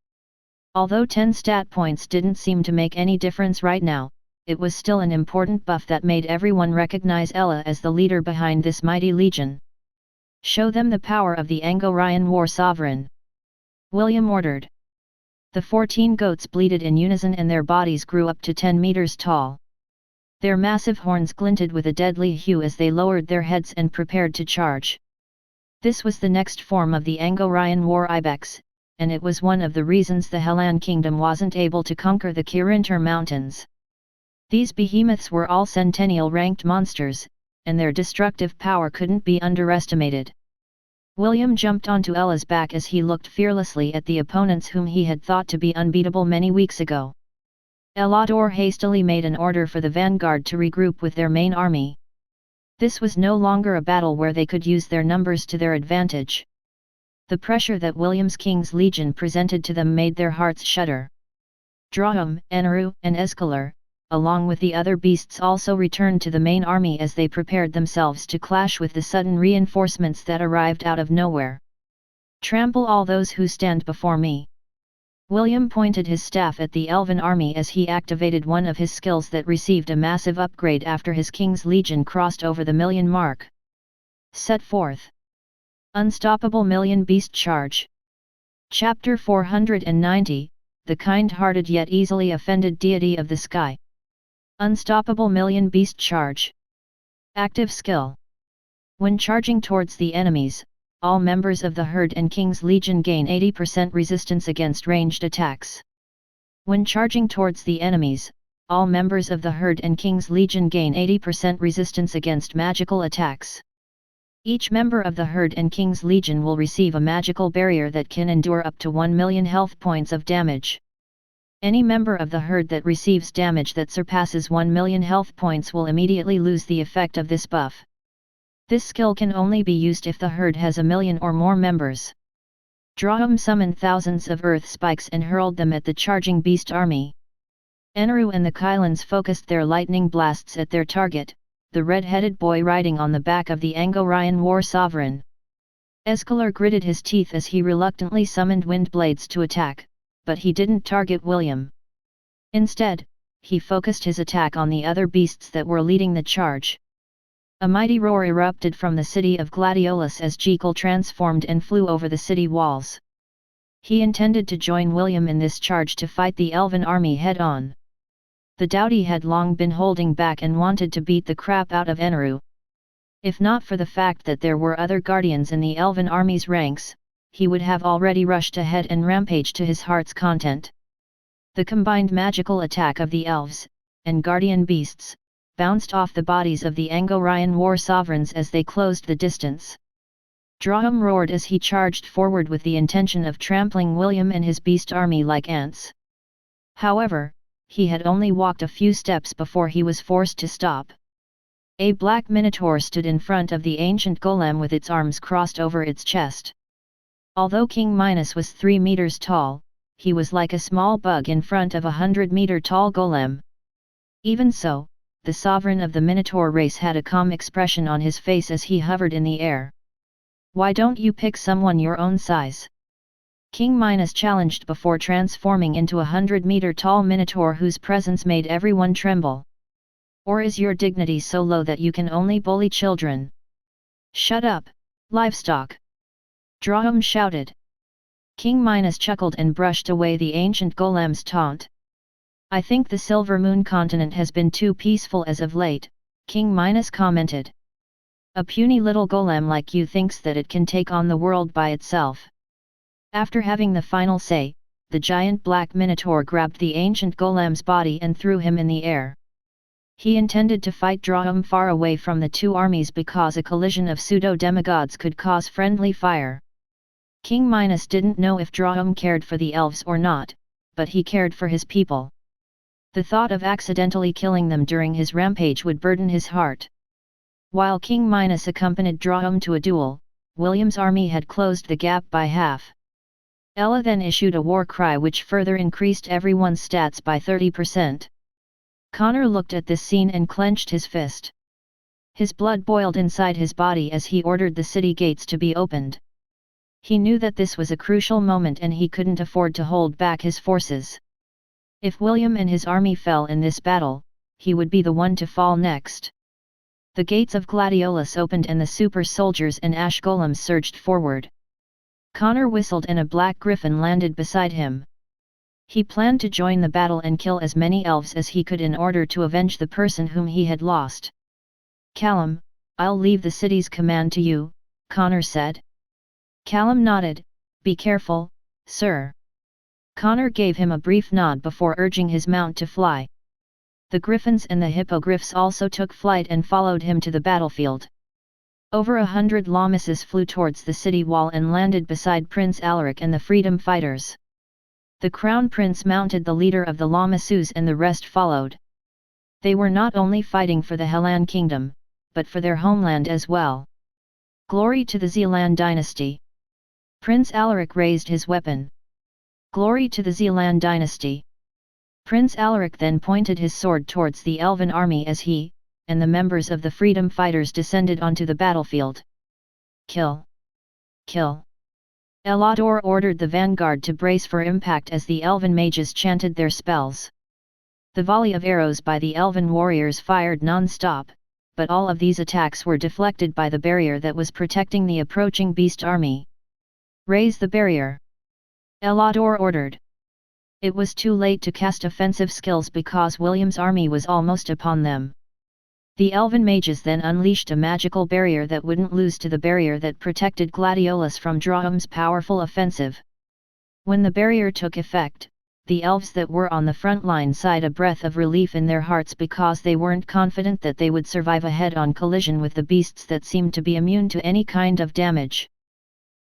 Although 10 stat points didn't seem to make any difference right now, it was still an important buff that made everyone recognize Ella as the leader behind this mighty legion. Show them the power of the Angorian war sovereign, William ordered. The 14 goats bleated in unison and their bodies grew up to 10 meters tall. Their massive horns glinted with a deadly hue as they lowered their heads and prepared to charge. This was the next form of the Angorian war ibex, and it was one of the reasons the Hellan kingdom wasn't able to conquer the Kirinter mountains. These behemoths were all centennial-ranked monsters, and their destructive power couldn't be underestimated. William jumped onto Ella's back as he looked fearlessly at the opponents whom he had thought to be unbeatable many weeks ago. Ellador hastily made an order for the vanguard to regroup with their main army. This was no longer a battle where they could use their numbers to their advantage. The pressure that William's King's Legion presented to them made their hearts shudder. Drahum, Eneru, and Escalor, along with the other beasts, also returned to the main army as they prepared themselves to clash with the sudden reinforcements that arrived out of nowhere. Trample all those who stand before me. William pointed his staff at the elven army as he activated one of his skills that received a massive upgrade after his King's Legion crossed over the million mark. Set forth. Unstoppable Million Beast Charge. Chapter 490, The Kind-Hearted Yet Easily Offended Deity of the Sky. Unstoppable Million Beast Charge. Active skill. When charging towards the enemies, all members of the herd and King's Legion gain 80% resistance against ranged attacks. When charging towards the enemies, all members of the herd and King's Legion gain 80% resistance against magical attacks. Each member of the herd and King's Legion will receive a magical barrier that can endure up to 1 million health points of damage. Any member of the herd that receives damage that surpasses 1 million health points will immediately lose the effect of this buff. This skill can only be used if the herd has 1 million or more members. Drahum summoned thousands of earth spikes and hurled them at the charging beast army. Eneru and the Kylans focused their lightning blasts at their target, the red-headed boy riding on the back of the Angorian war sovereign. Escalor gritted his teeth as he reluctantly summoned wind blades to attack, but he didn't target William. Instead, he focused his attack on the other beasts that were leading the charge. A mighty roar erupted from the city of Gladiolus as Jekyll transformed and flew over the city walls. He intended to join William in this charge to fight the elven army head-on. The Doughty had long been holding back and wanted to beat the crap out of Eneru. If not for the fact that there were other guardians in the elven army's ranks, he would have already rushed ahead and rampaged to his heart's content. The combined magical attack of the elves, and guardian beasts, bounced off the bodies of the Angorian war sovereigns as they closed the distance. Drahum roared as he charged forward with the intention of trampling William and his beast army like ants. However, he had only walked a few steps before he was forced to stop. A black minotaur stood in front of the ancient golem with its arms crossed over its chest. Although King Minos was 3 meters tall, he was like a small bug in front of a 100-meter-tall golem. Even so, the sovereign of the Minotaur race had a calm expression on his face as he hovered in the air. "Why don't you pick someone your own size?" King Minos challenged before transforming into a 100-meter-tall Minotaur whose presence made everyone tremble. "Or is your dignity so low that you can only bully children?" "Shut up, livestock!" Drahum shouted. King Minos chuckled and brushed away the ancient golem's taunt. "I think the Silver Moon continent has been too peaceful as of late," King Minos commented. "A puny little golem like you thinks that it can take on the world by itself." After having the final say, the giant black minotaur grabbed the ancient golem's body and threw him in the air. He intended to fight Drahum far away from the two armies because a collision of pseudo-demigods could cause friendly fire. King Minos didn't know if Drahum cared for the elves or not, but he cared for his people. The thought of accidentally killing them during his rampage would burden his heart. While King Minos accompanied Drahum to a duel, William's army had closed the gap by half. Ella then issued a war cry which further increased everyone's stats by 30%. Connor looked at this scene and clenched his fist. His blood boiled inside his body as he ordered the city gates to be opened. He knew that this was a crucial moment and he couldn't afford to hold back his forces. If William and his army fell in this battle, he would be the one to fall next. The gates of Gladiolus opened and the super soldiers and ash golems surged forward. Connor whistled and a black griffin landed beside him. He planned to join the battle and kill as many elves as he could in order to avenge the person whom he had lost. "Callum, I'll leave the city's command to you," Connor said. Callum nodded. "Be careful, sir." Connor gave him a brief nod before urging his mount to fly. The griffins and the hippogriffs also took flight and followed him to the battlefield. Over 100 lamises flew towards the city wall and landed beside Prince Alaric and the freedom fighters. The crown prince mounted the leader of the lamisus and the rest followed. They were not only fighting for the Hellan kingdom, but for their homeland as well. "Glory to the Zealand dynasty!" Prince Alaric raised his weapon. "Glory to the Zealand dynasty!" Prince Alaric then pointed his sword towards the elven army as he, and the members of the freedom fighters descended onto the battlefield. "Kill! Kill!" Elodor ordered the vanguard to brace for impact as the elven mages chanted their spells. The volley of arrows by the elven warriors fired non-stop, but all of these attacks were deflected by the barrier that was protecting the approaching beast army. "Raise the barrier!" Elodor ordered. It was too late to cast offensive skills because William's army was almost upon them. The elven mages then unleashed a magical barrier that wouldn't lose to the barrier that protected Gladiolus from Drahum's powerful offensive. When the barrier took effect, the elves that were on the front line sighed a breath of relief in their hearts because they weren't confident that they would survive a head-on collision with the beasts that seemed to be immune to any kind of damage.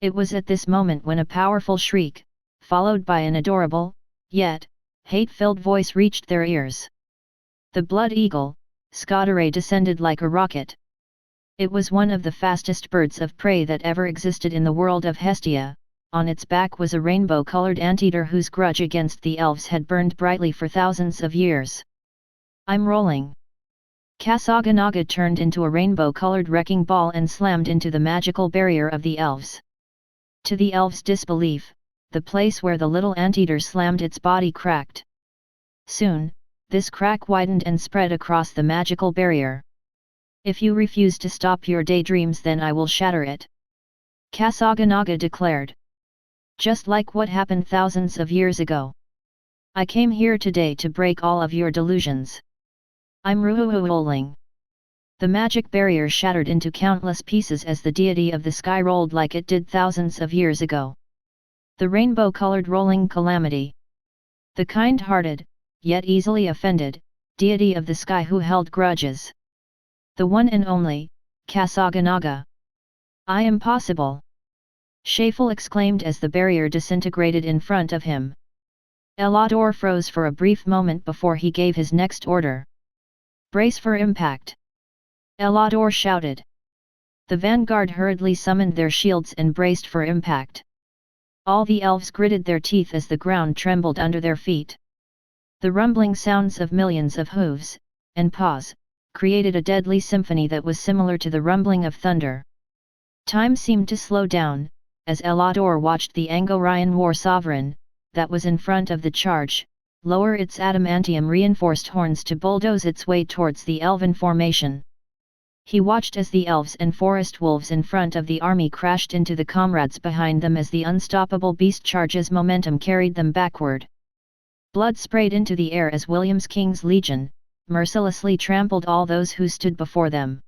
It was at this moment when a powerful shriek, followed by an adorable, yet hate-filled voice reached their ears. The Blood Eagle, Scottere, descended like a rocket. It was one of the fastest birds of prey that ever existed in the world of Hestia. On its back was a rainbow-colored anteater whose grudge against the elves had burned brightly for thousands of years. "I'm rolling." Kasaganaga turned into a rainbow-colored wrecking ball and slammed into the magical barrier of the elves. To the elves' disbelief, the place where the little anteater slammed its body cracked. Soon, this crack widened and spread across the magical barrier. "If you refuse to stop your daydreams, then I will shatter it," Kasaganaga declared. "Just like what happened thousands of years ago. I came here today to break all of your delusions. I'm rolling." The magic barrier shattered into countless pieces as the deity of the sky rolled like it did thousands of years ago. The rainbow-colored rolling calamity. The kind-hearted, yet easily offended, deity of the sky who held grudges. The one and only, Kasaganaga. I am possible! Shafel exclaimed as the barrier disintegrated in front of him. Elador froze for a brief moment before he gave his next order. Brace for impact! Elador shouted. The vanguard hurriedly summoned their shields and braced for impact. All the elves gritted their teeth as the ground trembled under their feet. The rumbling sounds of millions of hooves and paws created a deadly symphony that was similar to the rumbling of thunder. Time seemed to slow down, as Elador watched the Angorian war sovereign, that was in front of the charge, lower its adamantium-reinforced horns to bulldoze its way towards the elven formation. He watched as the elves and forest wolves in front of the army crashed into the comrades behind them as the unstoppable beast charge's momentum carried them backward. Blood sprayed into the air as William's King's Legion mercilessly trampled all those who stood before them.